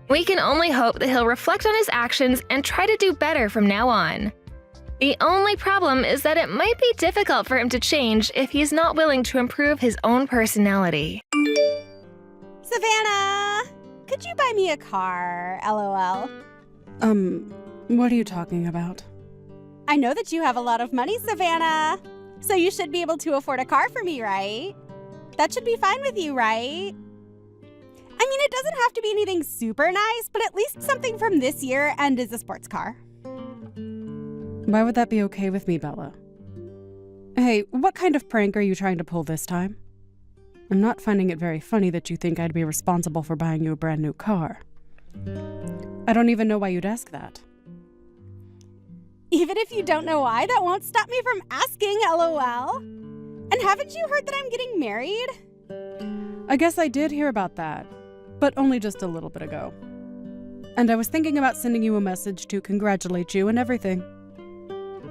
We can only hope that he'll reflect on his actions and try to do better from now on. The only problem is that it might be difficult for him to change if he's not willing to improve his own personality. Savannah, could you buy me a car? LOL. What are you talking about? I know that you have a lot of money, Savannah. So you should be able to afford a car for me, right? That should be fine with you, right? I mean, it doesn't have to be anything super nice, but at least something from this year and is a sports car. Why would that be okay with me, Bella? Hey, what kind of prank are you trying to pull this time? I'm not finding it very funny that you think I'd be responsible for buying you a brand new car. I don't even know why you'd ask that. Even if you don't know why, that won't stop me from asking, LOL. And haven't you heard that I'm getting married? I guess I did hear about that, but only just a little bit ago. And I was thinking about sending you a message to congratulate you and everything.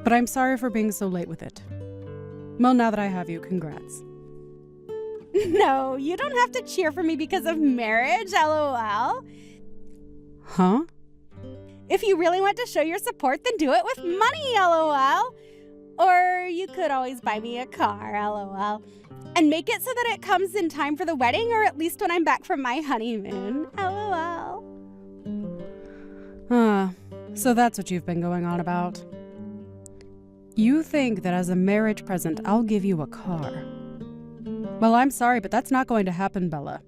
But I'm sorry for being so late with it. Well, now that I have you, congrats. No, you don't have to cheer for me because of marriage, LOL. Huh? If you really want to show your support, then do it with money, LOL. Or you could always buy me a car, LOL. And make it so that it comes in time for the wedding, or at least when I'm back from my honeymoon, LOL. So that's what you've been going on about. You think that as a marriage present, I'll give you a car. Well, I'm sorry, but that's not going to happen, Bella.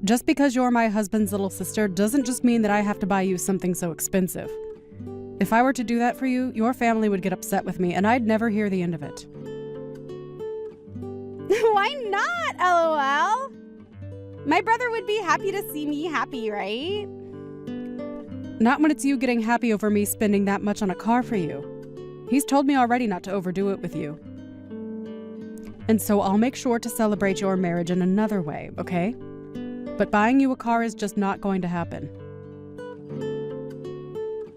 Just because you're my husband's little sister doesn't just mean that I have to buy you something so expensive. If I were to do that for you, your family would get upset with me, and I'd never hear the end of it. Why not, LOL? My brother would be happy to see me happy, right? Not when it's you getting happy over me spending that much on a car for you. He's told me already not to overdo it with you. And so I'll make sure to celebrate your marriage in another way, okay? But buying you a car is just not going to happen.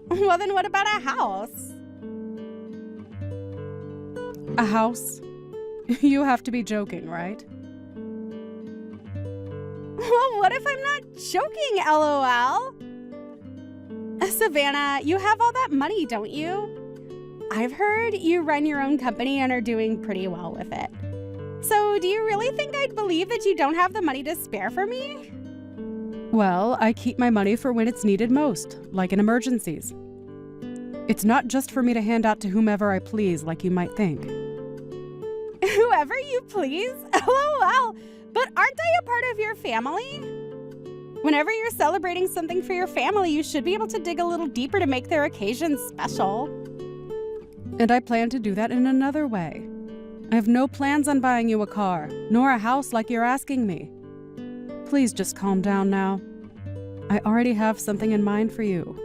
Well, then what about a house? A house? You have to be joking, right? Well, what if I'm not joking, LOL? Savannah, you have all that money, don't you? I've heard you run your own company and are doing pretty well with it. So do you really think I'd believe that you don't have the money to spare for me? Well, I keep my money for when it's needed most, like in emergencies. It's not just for me to hand out to whomever I please, like you might think. Whoever you please? LOL. But aren't I a part of your family? Whenever you're celebrating something for your family, you should be able to dig a little deeper to make their occasion special. And I plan to do that in another way. I have no plans on buying you a car, nor a house like you're asking me. Please just calm down now. I already have something in mind for you.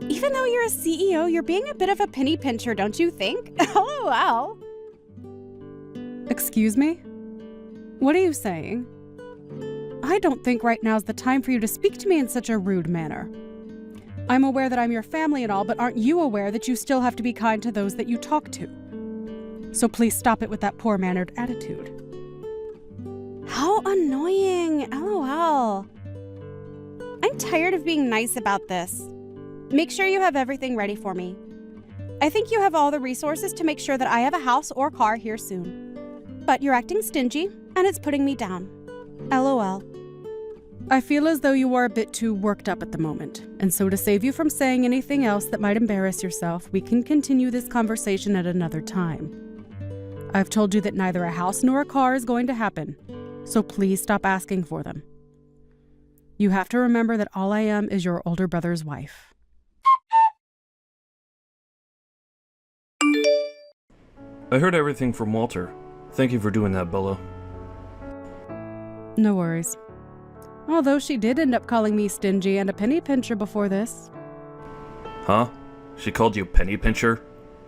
Even though you're a CEO, you're being a bit of a penny pincher, don't you think? LOL. Excuse me? What are you saying? I don't think right now's the time for you to speak to me in such a rude manner. I'm aware that I'm your family and all, but aren't you aware that you still have to be kind to those that you talk to? So please stop it with that poor-mannered attitude. How annoying. LOL. I'm tired of being nice about this. Make sure you have everything ready for me. I think you have all the resources to make sure that I have a house or car here soon. But you're acting stingy, and it's putting me down. LOL. I feel as though you are a bit too worked up at the moment, and so to save you from saying anything else that might embarrass yourself, we can continue this conversation at another time. I've told you that neither a house nor a car is going to happen, so please stop asking for them. You have to remember that all I am is your older brother's wife. I heard everything from Walter. Thank you for doing that, Bella. No worries. Although she did end up calling me stingy and a penny pincher before this. Huh? She called you penny pincher?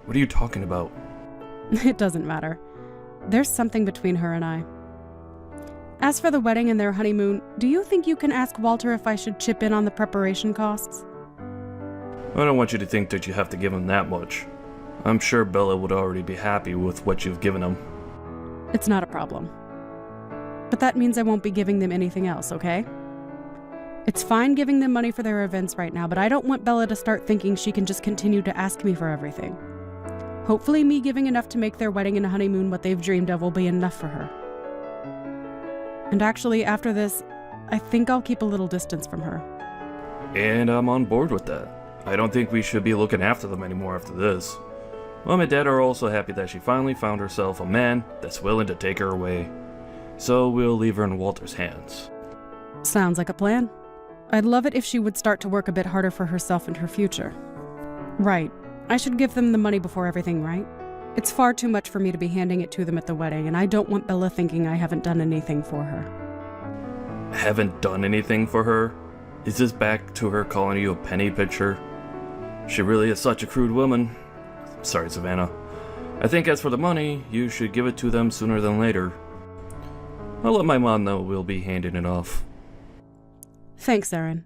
What are you talking about? It doesn't matter. There's something between her and I. As for the wedding and their honeymoon, do you think you can ask Walter if I should chip in on the preparation costs? I don't want you to think that you have to give him that much. I'm sure Bella would already be happy with what you've given him. It's not a problem. But that means I won't be giving them anything else, okay? It's fine giving them money for their events right now, but I don't want Bella to start thinking she can just continue to ask me for everything. Hopefully me giving enough to make their wedding and honeymoon what they've dreamed of will be enough for her. And actually, after this, I think I'll keep a little distance from her. And I'm on board with that. I don't think we should be looking after them anymore after this. Mom and Dad are also happy that she finally found herself a man that's willing to take her away. So we'll leave her in Walter's hands. Sounds like a plan. I'd love it if she would start to work a bit harder for herself and her future. Right. I should give them the money before everything, right? It's far too much for me to be handing it to them at the wedding, and I don't want Bella thinking I haven't done anything for her. Haven't done anything for her? Is this back to her calling you a penny pincher? She really is such a crude woman. Sorry, Savannah. I think as for the money, you should give it to them sooner than later. I'll let my mom know we'll be handing it off. Thanks, Irene.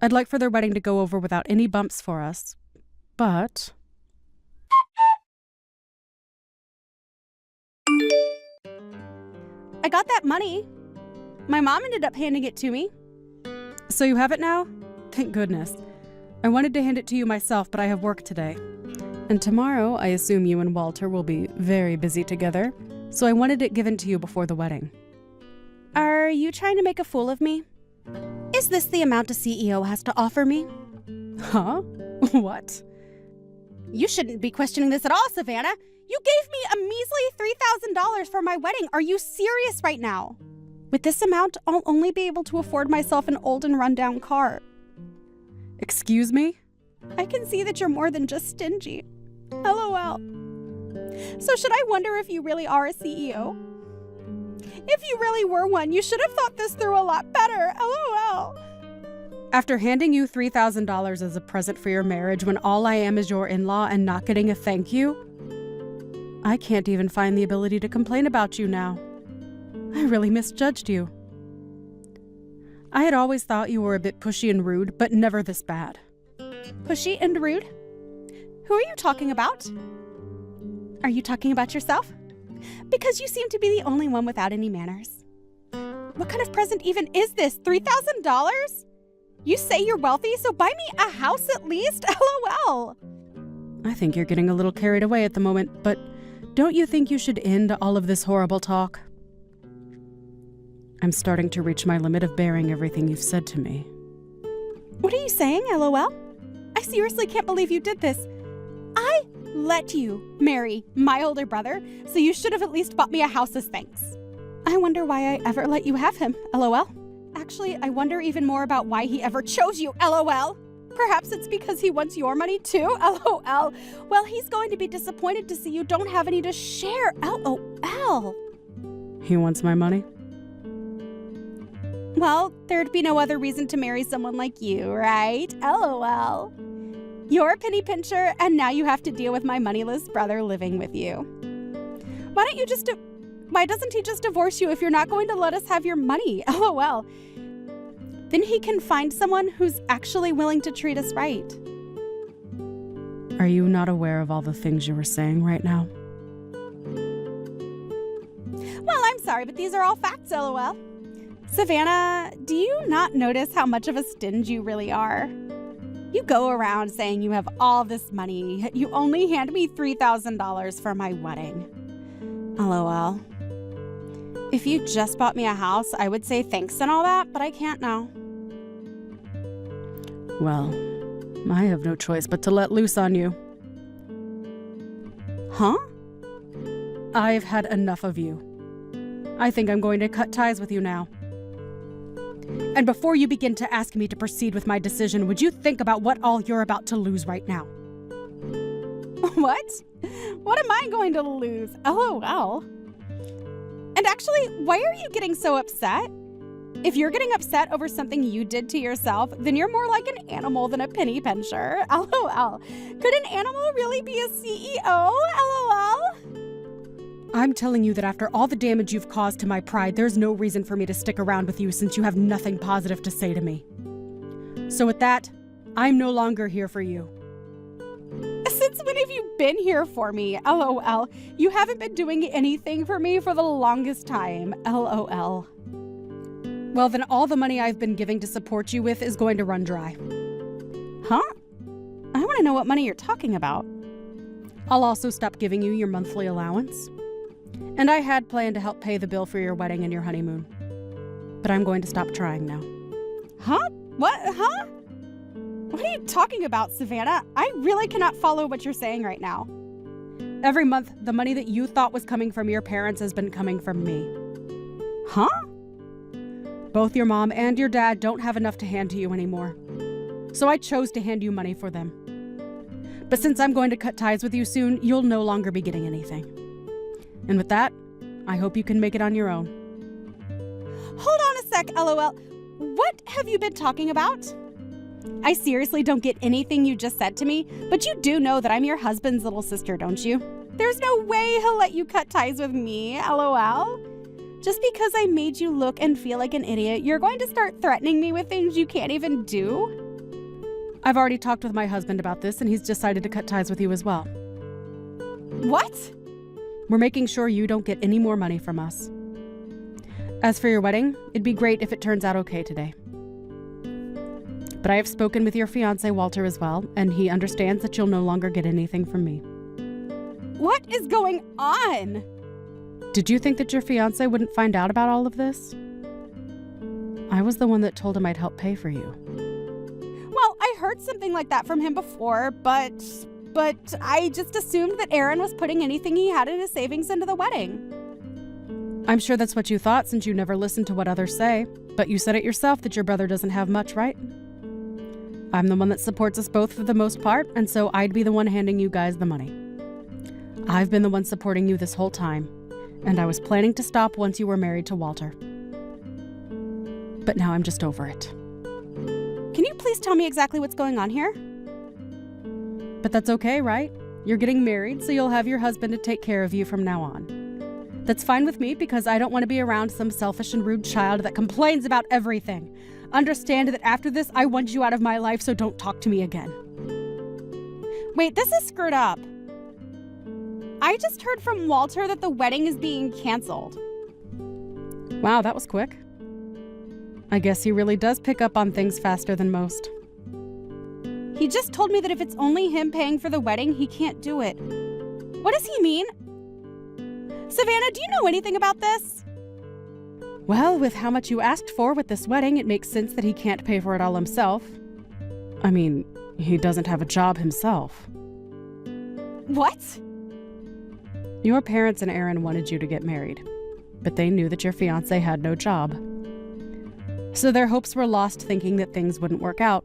I'd like for their wedding to go over without any bumps for us, but... I got that money. My mom ended up handing it to me. So you have it now? Thank goodness. I wanted to hand it to you myself, but I have work today. And tomorrow, I assume you and Walter will be very busy together, so I wanted it given to you before the wedding. Are you trying to make a fool of me? Is this the amount a CEO has to offer me? Huh? What? You shouldn't be questioning this at all, Savannah. You gave me a measly $3,000 for my wedding. Are you serious right now? With this amount, I'll only be able to afford myself an old and rundown car. Excuse me? I can see that you're more than just stingy. LOL. So should I wonder if you really are a CEO? If you really were one, you should have thought this through a lot better. LOL. After handing you $3,000 as a present for your marriage when all I am is your in-law and not getting a thank you, I can't even find the ability to complain about you now. I really misjudged you. I had always thought you were a bit pushy and rude, but never this bad. Pushy and rude? Who are you talking about? Are you talking about yourself? Because you seem to be the only one without any manners. What kind of present even is this? $3,000? You say you're wealthy, so buy me a house at least? LOL. I think you're getting a little carried away at the moment, but don't you think you should end all of this horrible talk? I'm starting to reach my limit of bearing everything you've said to me. What are you saying, LOL? I seriously can't believe you did this. I let you marry my older brother, so you should have at least bought me a house as thanks. I wonder why I ever let you have him, LOL. Actually, I wonder even more about why he ever chose you, LOL. Perhaps it's because he wants your money too, LOL. Well, he's going to be disappointed to see you don't have any to share, LOL. He wants my money? Well, there'd be no other reason to marry someone like you, right? LOL. You're a penny pincher, and now you have to deal with my moneyless brother living with you. Why doesn't he just divorce you if you're not going to let us have your money? LOL. Then he can find someone who's actually willing to treat us right. Are you not aware of all the things you were saying right now? Well, I'm sorry, but these are all facts, LOL. Savannah, do you not notice how much of a stinge you really are? You go around saying you have all this money, yet you only hand me $3,000 for my wedding. LOL. If you just bought me a house, I would say thanks and all that, but I can't now. Well, I have no choice but to let loose on you. Huh? I've had enough of you. I think I'm going to cut ties with you now. And before you begin to ask me to proceed with my decision, would you think about what all you're about to lose right now? What? What am I going to lose? LOL. And actually, why are you getting so upset? If you're getting upset over something you did to yourself, then you're more like an animal than a penny pincher. LOL. Could an animal really be a CEO? LOL. I'm telling you that after all the damage you've caused to my pride, there's no reason for me to stick around with you since you have nothing positive to say to me. So with that, I'm no longer here for you. Since when have you been here for me? LOL. You haven't been doing anything for me for the longest time. LOL. Well, then all the money I've been giving to support you with is going to run dry. Huh? I want to know what money you're talking about. I'll also stop giving you your monthly allowance. And I had planned to help pay the bill for your wedding and your honeymoon. But I'm going to stop trying now. Huh? What? Huh? What are you talking about, Savannah? I really cannot follow what you're saying right now. Every month, the money that you thought was coming from your parents has been coming from me. Huh? Both your mom and your dad don't have enough to hand to you anymore. So I chose to hand you money for them. But since I'm going to cut ties with you soon, you'll no longer be getting anything. And with that, I hope you can make it on your own. Hold on a sec, LOL. What have you been talking about? I seriously don't get anything you just said to me, but you do know that I'm your husband's little sister, don't you? There's no way he'll let you cut ties with me, LOL. Just because I made you look and feel like an idiot, you're going to start threatening me with things you can't even do? I've already talked with my husband about this, and he's decided to cut ties with you as well. What? We're making sure you don't get any more money from us. As for your wedding, it'd be great if it turns out okay today. But I have spoken with your fiancé, Walter, as well, and he understands that you'll no longer get anything from me. What is going on? Did you think that your fiancé wouldn't find out about all of this? I was the one that told him I'd help pay for you. Well, I heard something like that from him before, but I just assumed that Aaron was putting anything he had in his savings into the wedding. I'm sure that's what you thought since you never listened to what others say, but you said it yourself that your brother doesn't have much, right? I'm the one that supports us both for the most part, and so I'd be the one handing you guys the money. I've been the one supporting you this whole time, and I was planning to stop once you were married to Walter. But now I'm just over it. Can you please tell me exactly what's going on here? But that's okay, right? You're getting married, so you'll have your husband to take care of you from now on. That's fine with me because I don't want to be around some selfish and rude child that complains about everything. Understand that after this, I want you out of my life, so don't talk to me again. Wait, this is screwed up. I just heard from Walter that the wedding is being canceled. Wow, that was quick. I guess he really does pick up on things faster than most. He just told me that if it's only him paying for the wedding, he can't do it. What does he mean? Savannah, do you know anything about this? Well, with how much you asked for with this wedding, it makes sense that he can't pay for it all himself. I mean, he doesn't have a job himself. What? Your parents and Aaron wanted you to get married, but they knew that your fiancé had no job. So their hopes were lost thinking that things wouldn't work out.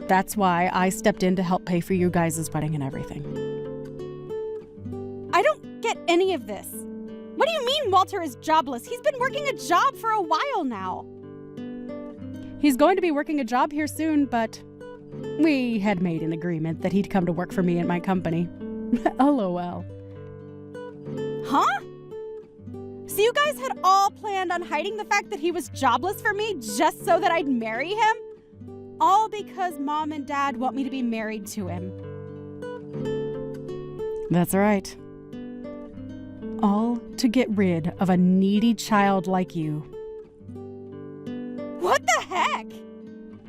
That's why I stepped in to help pay for you guys' wedding and everything. I don't get any of this. What do you mean Walter is jobless? He's been working a job for a while now. He's going to be working a job here soon, but we had made an agreement that he'd come to work for me and my company. LOL. Huh? So you guys had all planned on hiding the fact that he was jobless for me just so that I'd marry him? All because Mom and Dad want me to be married to him. That's right. All to get rid of a needy child like you. What the heck?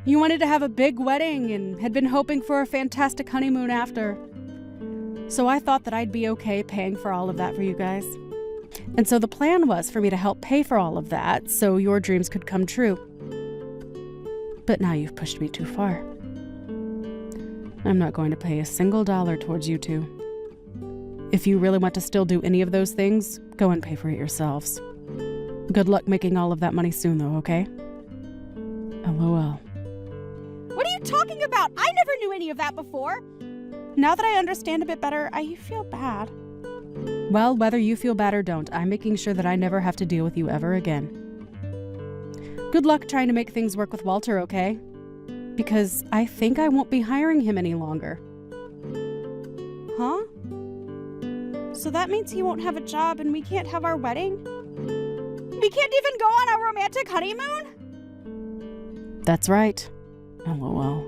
You wanted to have a big wedding and had been hoping for a fantastic honeymoon after. So I thought that I'd be okay paying for all of that for you guys. And so the plan was for me to help pay for all of that so your dreams could come true. But now you've pushed me too far. I'm not going to pay a single dollar towards you two. If you really want to still do any of those things, go and pay for it yourselves. Good luck making all of that money soon, though, okay? LOL. What are you talking about? I never knew any of that before. Now that I understand a bit better, I feel bad. Well, whether you feel bad or don't, I'm making sure that I never have to deal with you ever again. Good luck trying to make things work with Walter, okay? Because I think I won't be hiring him any longer. Huh? So that means he won't have a job and we can't have our wedding? We can't even go on a romantic honeymoon? That's right. LOL.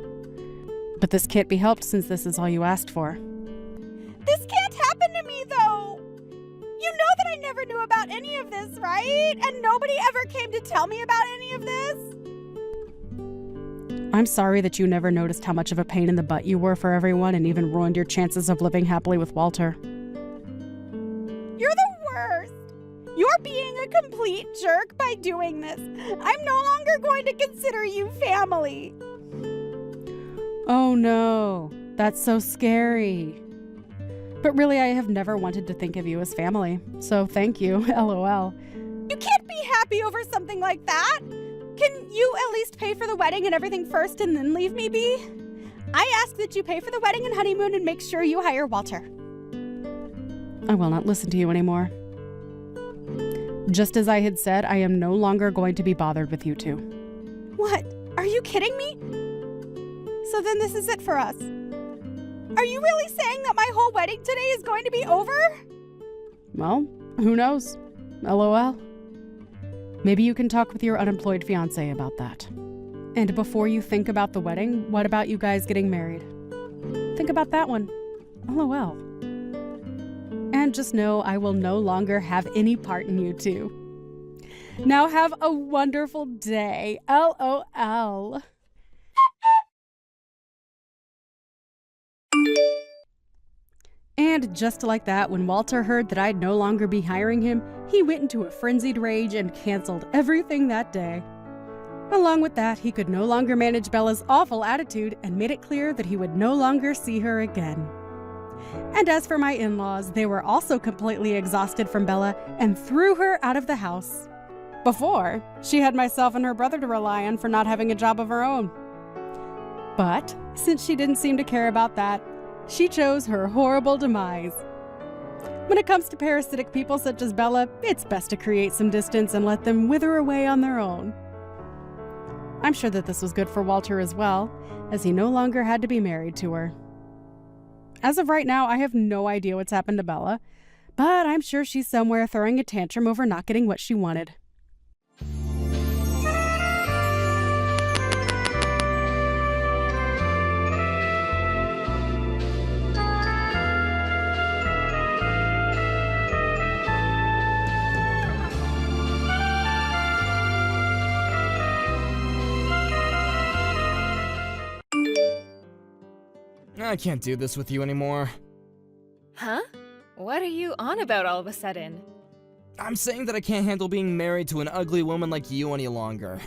But this can't be helped since this is all you asked for. This can't happen to me, though! You know that I never knew about any of this, right? And nobody ever came to tell me about any of this? I'm sorry that you never noticed how much of a pain in the butt you were for everyone and even ruined your chances of living happily with Walter. You're the worst! You're being a complete jerk by doing this. I'm no longer going to consider you family. Oh no, that's so scary. But really, I have never wanted to think of you as family, so thank you, LOL. You can't be happy over something like that. Can you at least pay for the wedding and everything first and then leave me be? I ask that you pay for the wedding and honeymoon and make sure you hire Walter. I will not listen to you anymore. Just as I had said, I am no longer going to be bothered with you two. What? Are you kidding me? So then this is it for us. Are you really saying that my whole wedding today is going to be over? Well, who knows? LOL. Maybe you can talk with your unemployed fiancé about that. And before you think about the wedding, what about you guys getting married? Think about that one. LOL. And just know I will no longer have any part in you two. Now have a wonderful day. LOL. And just like that, when Walter heard that I'd no longer be hiring him, he went into a frenzied rage and canceled everything that day. Along with that, he could no longer manage Bella's awful attitude and made it clear that he would no longer see her again. And as for my in-laws, they were also completely exhausted from Bella and threw her out of the house. Before, she had myself and her brother to rely on for not having a job of her own. But since she didn't seem to care about that, she chose her horrible demise. When it comes to parasitic people such as Bella, it's best to create some distance and let them wither away on their own. I'm sure that this was good for Walter as well, as he no longer had to be married to her. As of right now, I have no idea what's happened to Bella, but I'm sure she's somewhere throwing a tantrum over not getting what she wanted. I can't do this with you anymore. Huh? What are you on about all of a sudden? I'm saying that I can't handle being married to an ugly woman like you any longer.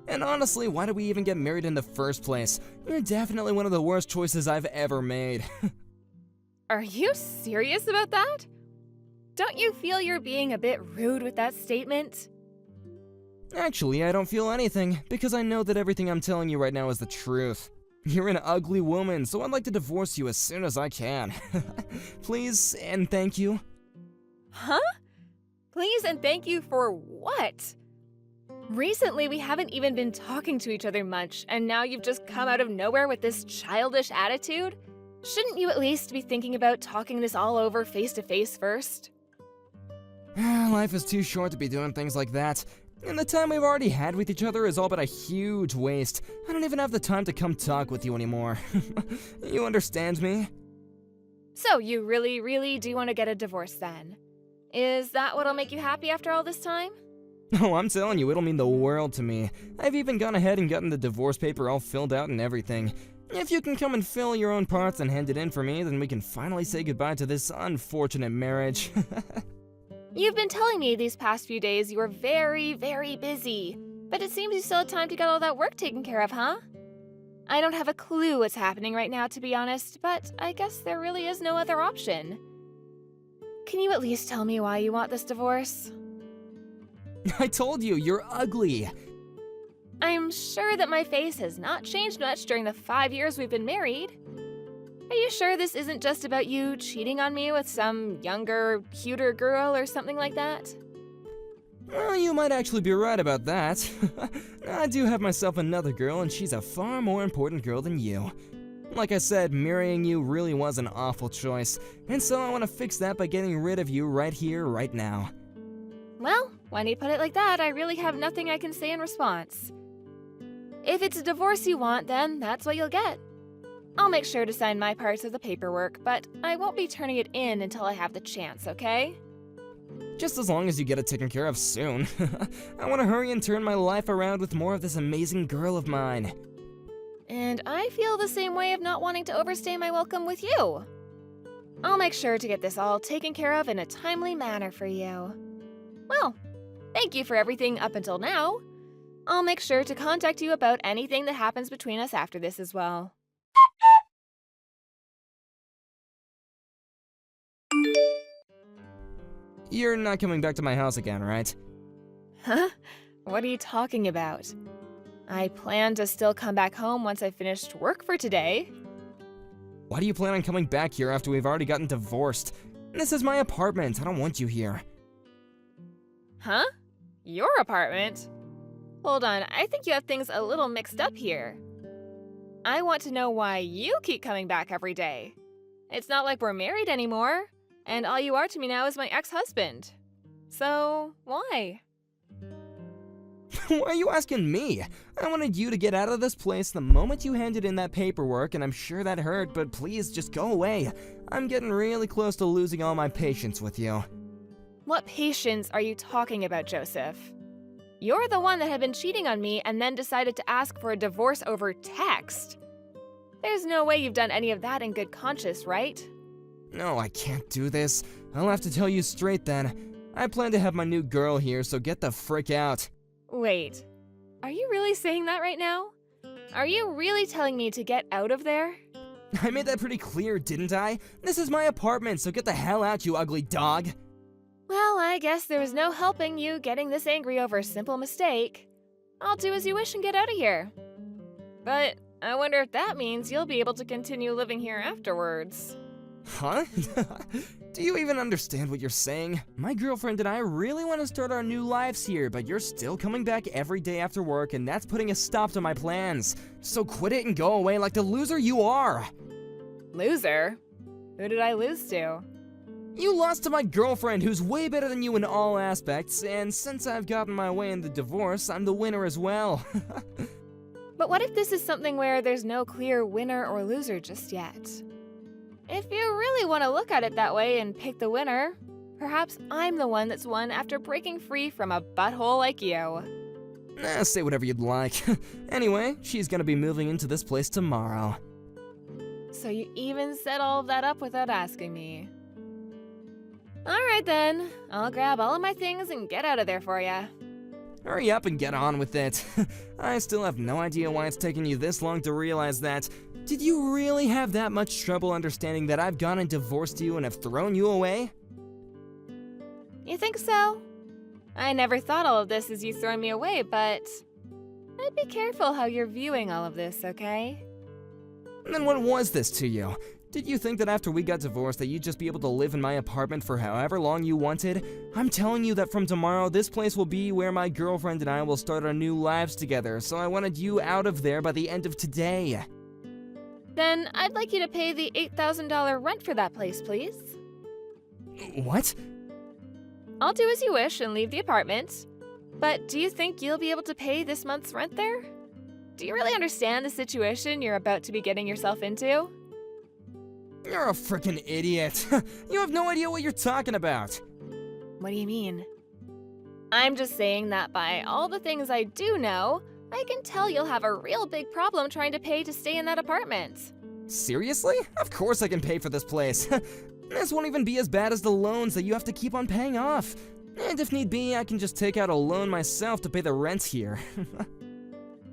And honestly, why did we even get married in the first place? You're definitely one of the worst choices I've ever made. Are you serious about that? Don't you feel you're being a bit rude with that statement? Actually, I don't feel anything, because I know that everything I'm telling you right now is the truth. You're an ugly woman, so I'd like to divorce you as soon as I can. Please and thank you. Huh? Please and thank you for what? Recently, we haven't even been talking to each other much, and now you've just come out of nowhere with this childish attitude? Shouldn't you at least be thinking about talking this all over face to face first? Life is too short to be doing things like that. And the time we've already had with each other is all but a huge waste. I don't even have the time to come talk with you anymore. You understand me? So you really do want to get a divorce then? Is that what'll make you happy after all this time? Oh, I'm telling you, it'll mean the world to me. I've even gone ahead and gotten the divorce paper all filled out and everything. If you can come and fill your own parts and hand it in for me, then we can finally say goodbye to this unfortunate marriage. You've been telling me these past few days you were very busy, but it seems you still had time to get all that work taken care of, huh? I don't have a clue what's happening right now, to be honest, but I guess there really is no other option. Can you at least tell me why you want this divorce? I told you, you're ugly. I'm sure that my face has not changed much during the 5 years we've been married. Are you sure this isn't just about you cheating on me with some younger, cuter girl or something like that? Well, you might actually be right about that. I do have myself another girl, and she's a far more important girl than you. Like I said, marrying you really was an awful choice, and so I want to fix that by getting rid of you right here, right now. Well, when you put it like that, I really have nothing I can say in response. If it's a divorce you want, then that's what you'll get. I'll make sure to sign my parts of the paperwork, but I won't be turning it in until I have the chance, okay? Just as long as you get it taken care of soon. I want to hurry and turn my life around with more of this amazing girl of mine. And I feel the same way of not wanting to overstay my welcome with you. I'll make sure to get this all taken care of in a timely manner for you. Well, thank you for everything up until now. I'll make sure to contact you about anything that happens between us after this as well. You're not coming back to my house again, right? Huh? What are you talking about? I plan to still come back home once I've finished work for today. Why do you plan on coming back here after we've already gotten divorced? This is my apartment. I don't want you here. Huh? Your apartment? Hold on, I think you have things a little mixed up here. I want to know why you keep coming back every day. It's not like we're married anymore, and all you are to me now is my ex-husband. So, why? Why are you asking me? I wanted you to get out of this place the moment you handed in that paperwork, and I'm sure that hurt, but please just go away. I'm getting really close to losing all my patience with you. What patience are you talking about, Joseph? You're the one that had been cheating on me and then decided to ask for a divorce over text. There's no way you've done any of that in good conscience, right? No, I can't do this. I'll have to tell you straight then. I plan to have my new girl here, so get the frick out. Wait, Are you really saying that right now? Are you really telling me to get out of there? I made that pretty clear, didn't I? This is my apartment, so get the hell out, you ugly dog. Well, I guess there was no helping you getting this angry over a simple mistake. I'll do as you wish and get out of here. But I wonder if that means you'll be able to continue living here afterwards. Huh? Do you even understand what you're saying? My girlfriend and I really want to start our new lives here, but you're still coming back every day after work, and that's putting a stop to my plans. So quit it and go away like the loser you are. Loser? Who did I lose to? You lost to my girlfriend, who's way better than you in all aspects, and since I've gotten my way in the divorce, I'm the winner as well. But what if this is something where there's no clear winner or loser just yet? If you really want to look at it that way and pick the winner, perhaps I'm the one that's won after breaking free from a butthole like you. Say whatever you'd like. Anyway, she's gonna be moving into this place tomorrow. So you even set all of that up without asking me. Alright then, I'll grab all of my things and get out of there for ya. Hurry up and get on with it. I still have no idea why it's taken you this long to realize that. Did you really have that much trouble understanding that I've gone and divorced you and have thrown you away? You think so? I never thought all of this as you throwing me away, but I'd be careful how you're viewing all of this, okay? Then what was this to you? Did you think that after we got divorced that you'd just be able to live in my apartment for however long you wanted? I'm telling you that from tomorrow, this place will be where my girlfriend and I will start our new lives together, so I wanted you out of there by the end of today. Then I'd like you to pay the $8,000 rent for that place, please. What? I'll do as you wish and leave the apartment. But do you think you'll be able to pay this month's rent there? Do you really understand the situation you're about to be getting yourself into? You're a frickin' idiot. You have no idea what you're talking about. What do you mean? I'm just saying that by all the things I do know, I can tell you'll have a real big problem trying to pay to stay in that apartment. Seriously? Of course I can pay for this place. This won't even be as bad as the loans that you have to keep on paying off. And if need be, I can just take out a loan myself to pay the rent here.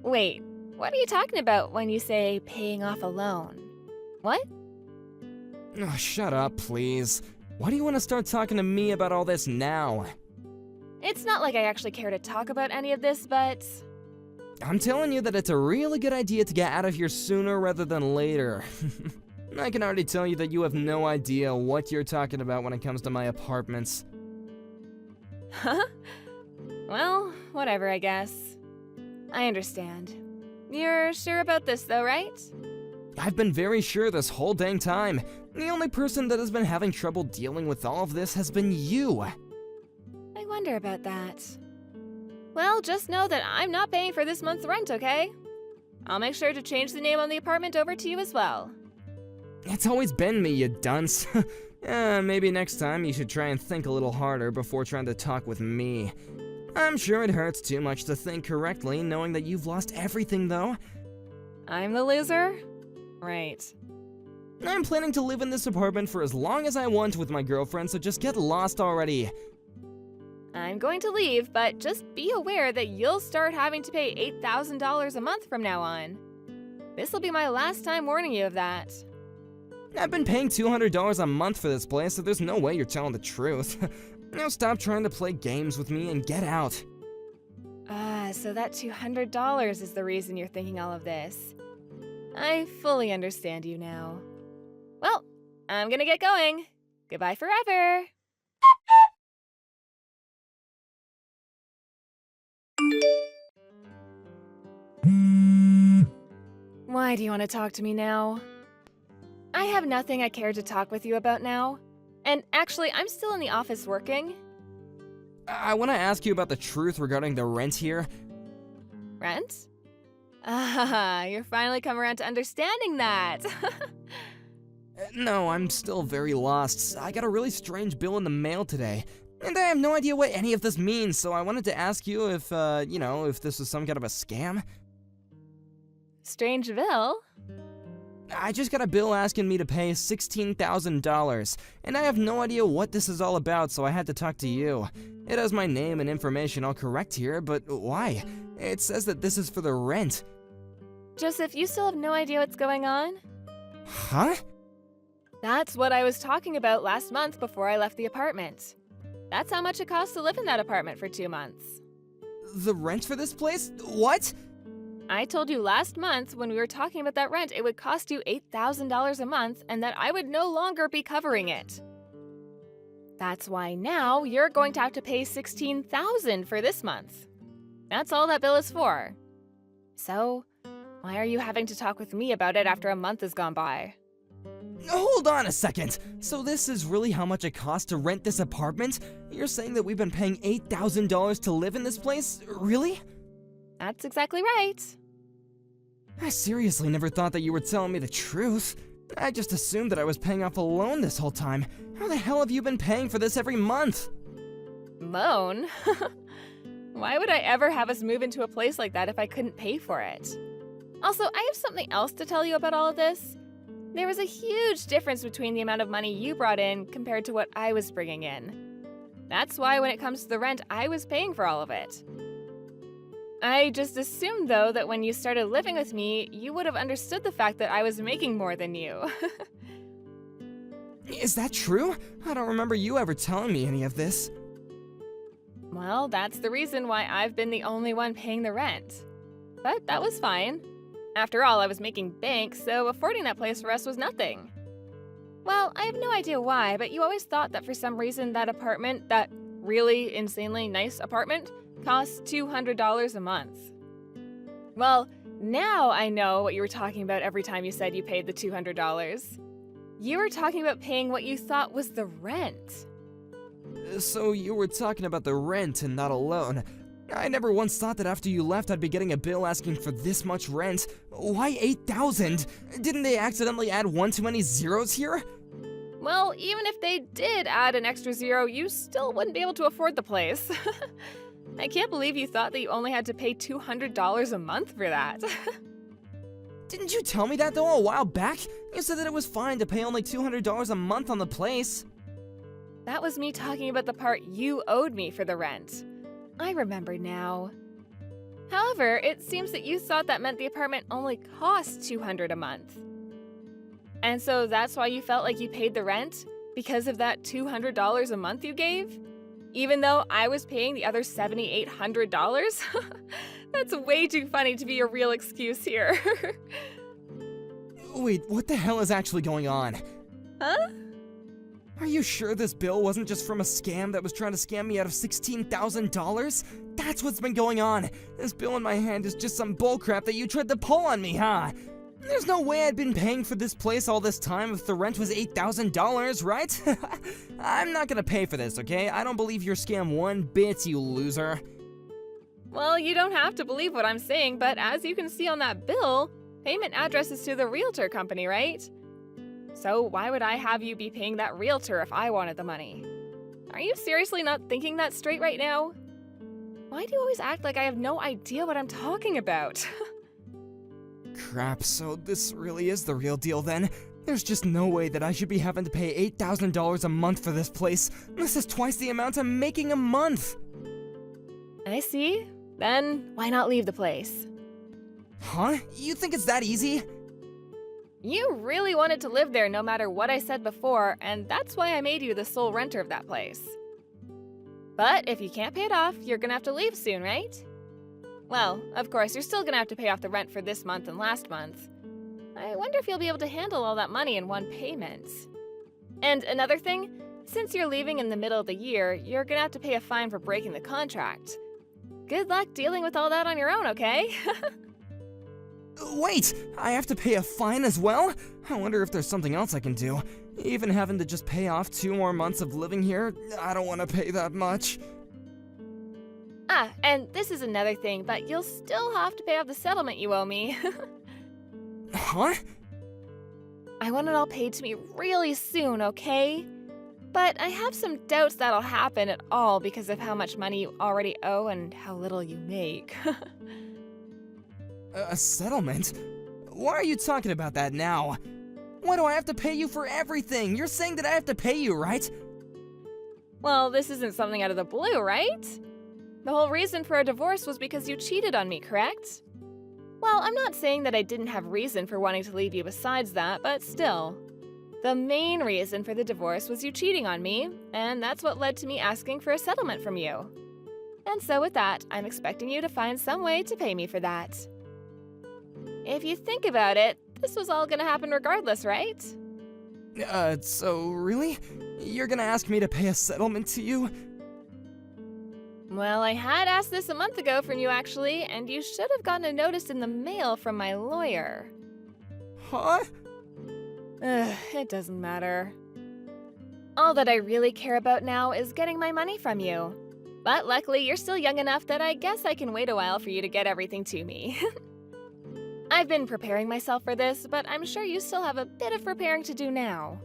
Wait, what are you talking about when you say paying off a loan? What? Oh, shut up, please. Why do you want to start talking to me about all this now? It's not like I actually care to talk about any of this, but I'm telling you that it's a really good idea to get out of here sooner rather than later. I can already tell you that you have no idea what you're talking about when it comes to my apartments. Huh? Well, whatever, I guess. I understand. You're sure about this, though, right? I've been very sure this whole dang time. The only person that has been having trouble dealing with all of this has been you. I wonder about that. Well, just know that I'm not paying for this month's rent, okay? I'll make sure to change the name on the apartment over to you as well. It's always been me, you dunce. Maybe next time you should try and think a little harder before trying to talk with me. I'm sure it hurts too much to think correctly, knowing that you've lost everything, though. I'm the loser? Right. I'm planning to live in this apartment for as long as I want with my girlfriend, so just get lost already. I'm going to leave, but just be aware that you'll start having to pay $8,000 a month from now on. This will be my last time warning you of that. I've been paying $200 a month for this place, so there's no way you're telling the truth. Now stop trying to play games with me and get out. So that $200 is the reason you're thinking all of this. I fully understand you now. Well, I'm gonna get going. Goodbye forever. Why do you want to talk to me now? I have nothing I care to talk with you about now. And actually, I'm still in the office working. I want to ask you about the truth regarding the rent here. Rent? Ah, you're finally come around to understanding that. No, I'm still very lost. I got a really strange bill in the mail today. And I have no idea what any of this means, so I wanted to ask you if, if this was some kind of a scam. Strange bill? I just got a bill asking me to pay $16,000, and I have no idea what this is all about, so I had to talk to you. It has my name and information all correct here, but why? It says that this is for the rent. Joseph, you still have no idea what's going on? Huh? That's what I was talking about last month before I left the apartment. That's how much it costs to live in that apartment for 2 months. The rent for this place? What? I told you last month when we were talking about that rent, it would cost you $8,000 a month and that I would no longer be covering it. That's why now you're going to have to pay $16,000 for this month. That's all that bill is for. So, why are you having to talk with me about it after a month has gone by? Hold on a second. So this is really how much it costs to rent this apartment? You're saying that we've been paying $8,000 to live in this place? Really? That's exactly right. I seriously never thought that you were telling me the truth. I just assumed that I was paying off a loan this whole time. How the hell have you been paying for this every month? Loan? Why would I ever have us move into a place like that if I couldn't pay for it? Also, I have something else to tell you about all of this. There was a huge difference between the amount of money you brought in compared to what I was bringing in. That's why when it comes to the rent, I was paying for all of it. I just assumed, though, that when you started living with me, you would have understood the fact that I was making more than you. Is that true? I don't remember you ever telling me any of this. Well, that's the reason why I've been the only one paying the rent. But that was fine. After all, I was making bank, so affording that place for us was nothing. Well, I have no idea why, but you always thought that for some reason that apartment, that really insanely nice apartment, costs $200 a month. Well, now I know what you were talking about every time you said you paid the $200. You were talking about paying what you thought was the rent. So you were talking about the rent and not a loan. I never once thought that after you left I'd be getting a bill asking for this much rent. Why $8,000? Didn't they accidentally add one too many zeros here? Well, even if they did add an extra zero, you still wouldn't be able to afford the place. I can't believe you thought that you only had to pay $200 a month for that. Didn't you tell me that though a while back? You said that it was fine to pay only $200 a month on the place. That was me talking about the part you owed me for the rent. I remember now. However, it seems that you thought that meant the apartment only cost $200 a month. And so that's why you felt like you paid the rent? Because of that $200 a month you gave? Even though I was paying the other $7,800? That's way too funny to be a real excuse here. Wait, what the hell is actually going on? Huh? Are you sure this bill wasn't just from a scam that was trying to scam me out of $16,000? That's what's been going on. This bill in my hand is just some bullcrap that you tried to pull on me, huh? There's no way I'd been paying for this place all this time if the rent was $8,000, right? I'm not gonna pay for this, okay? I don't believe your scam one bit, you loser. Well, you don't have to believe what I'm saying, but as you can see on that bill, payment address is to the realtor company, right? So why would I have you be paying that realtor if I wanted the money? Are you seriously not thinking that straight right now? Why do you always act like I have no idea what I'm talking about? Crap, so this really is the real deal then? There's just no way that I should be having to pay $8,000 a month for this place. This is twice the amount I'm making a month. I see. Then why not leave the place? Huh? You think it's that easy? You really wanted to live there no matter what I said before, and that's why I made you the sole renter of that place. But if you can't pay it off, you're gonna have to leave soon, right? Well, of course, you're still gonna have to pay off the rent for this month and last month. I wonder if you'll be able to handle all that money in one payment. And another thing, since you're leaving in the middle of the year, you're gonna have to pay a fine for breaking the contract. Good luck dealing with all that on your own, okay? Wait, I have to pay a fine as well? I wonder if there's something else I can do. Even having to just pay off 2 more months of living here, I don't want to pay that much. Ah, and this is another thing, but you'll still have to pay off the settlement you owe me. Huh? I want it all paid to me really soon, okay? But I have some doubts that'll happen at all because of how much money you already owe and how little you make. A settlement? why are you talking about that now? Why do I have to pay you for everything? You're saying that I have to pay you, right? Well, this isn't something out of the blue, right? The whole reason for our divorce was because you cheated on me, correct? Well, I'm not saying that I didn't have reason for wanting to leave you besides that, but still. The main reason for the divorce was you cheating on me, and that's what led to me asking for a settlement from you. And so with that, I'm expecting you to find some way to pay me for that. If you think about it, this was all gonna happen regardless, right? So really? You're gonna ask me to pay a settlement to you? Well, I had asked this a month ago from you actually, and you should have gotten a notice in the mail from my lawyer. Huh? Ugh, it doesn't matter. All that I really care about now is getting my money from you. But luckily, you're still young enough that I guess I can wait a while for you to get everything to me. I've been preparing myself for this, but I'm sure you still have a bit of preparing to do now.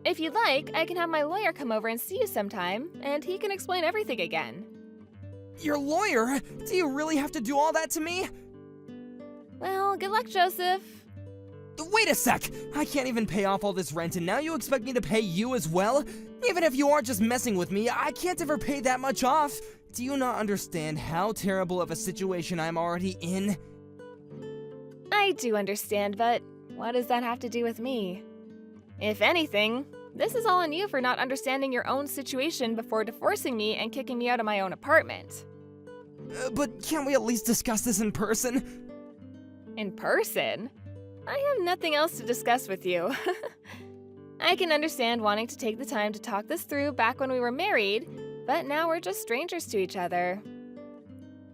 If you'd like, I can have my lawyer come over and see you sometime, and he can explain everything again. Your lawyer? Do you really have to do all that to me? Well, good luck, Joseph. Wait a sec! I can't even pay off all this rent and now you expect me to pay you as well? Even if you are just messing with me, I can't ever pay that much off! Do you not understand how terrible of a situation I'm already in? I do understand, but what does that have to do with me? If anything, this is all on you for not understanding your own situation before divorcing me and kicking me out of my own apartment. But can't we at least discuss this in person? In person? I have nothing else to discuss with you. I can understand wanting to take the time to talk this through back when we were married, but now we're just strangers to each other.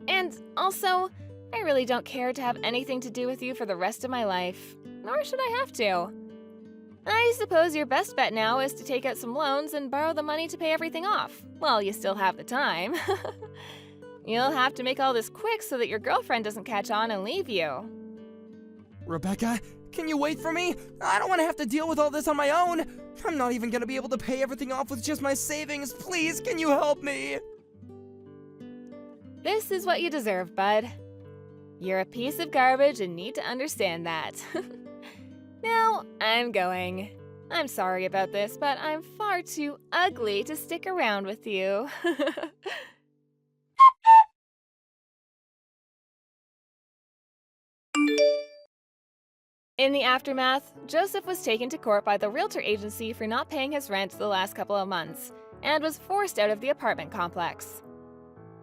And also, I really don't care to have anything to do with you for the rest of my life, nor should I have to. I suppose your best bet now is to take out some loans and borrow the money to pay everything off, while you still have the time. You'll have to make all this quick so that your girlfriend doesn't catch on and leave you. Rebecca, can you wait for me? I don't want to have to deal with all this on my own. I'm not even going to be able to pay everything off with just my savings. Please, can you help me? This is what you deserve, bud. You're a piece of garbage and need to understand that. Now, I'm going. I'm sorry about this, but I'm far too ugly to stick around with you. In the aftermath, Joseph was taken to court by the realtor agency for not paying his rent the last couple of months, and was forced out of the apartment complex.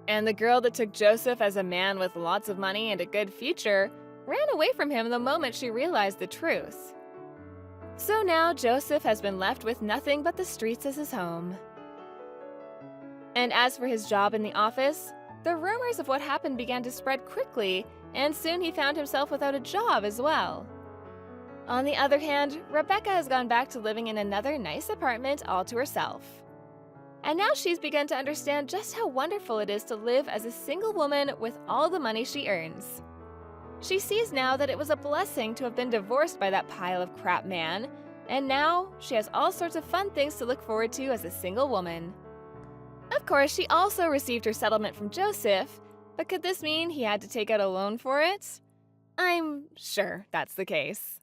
And the girl that took Joseph as a man with lots of money and a good future ran away from him the moment she realized the truth. So now Joseph has been left with nothing but the streets as his home. And as for his job in the office, the rumors of what happened began to spread quickly, and soon he found himself without a job as well. On the other hand, Rebecca has gone back to living in another nice apartment all to herself. And now she's begun to understand just how wonderful it is to live as a single woman with all the money she earns. She sees now that it was a blessing to have been divorced by that pile of crap man, and now she has all sorts of fun things to look forward to as a single woman. Of course, she also received her settlement from Joseph, but could this mean he had to take out a loan for it? I'm sure that's the case.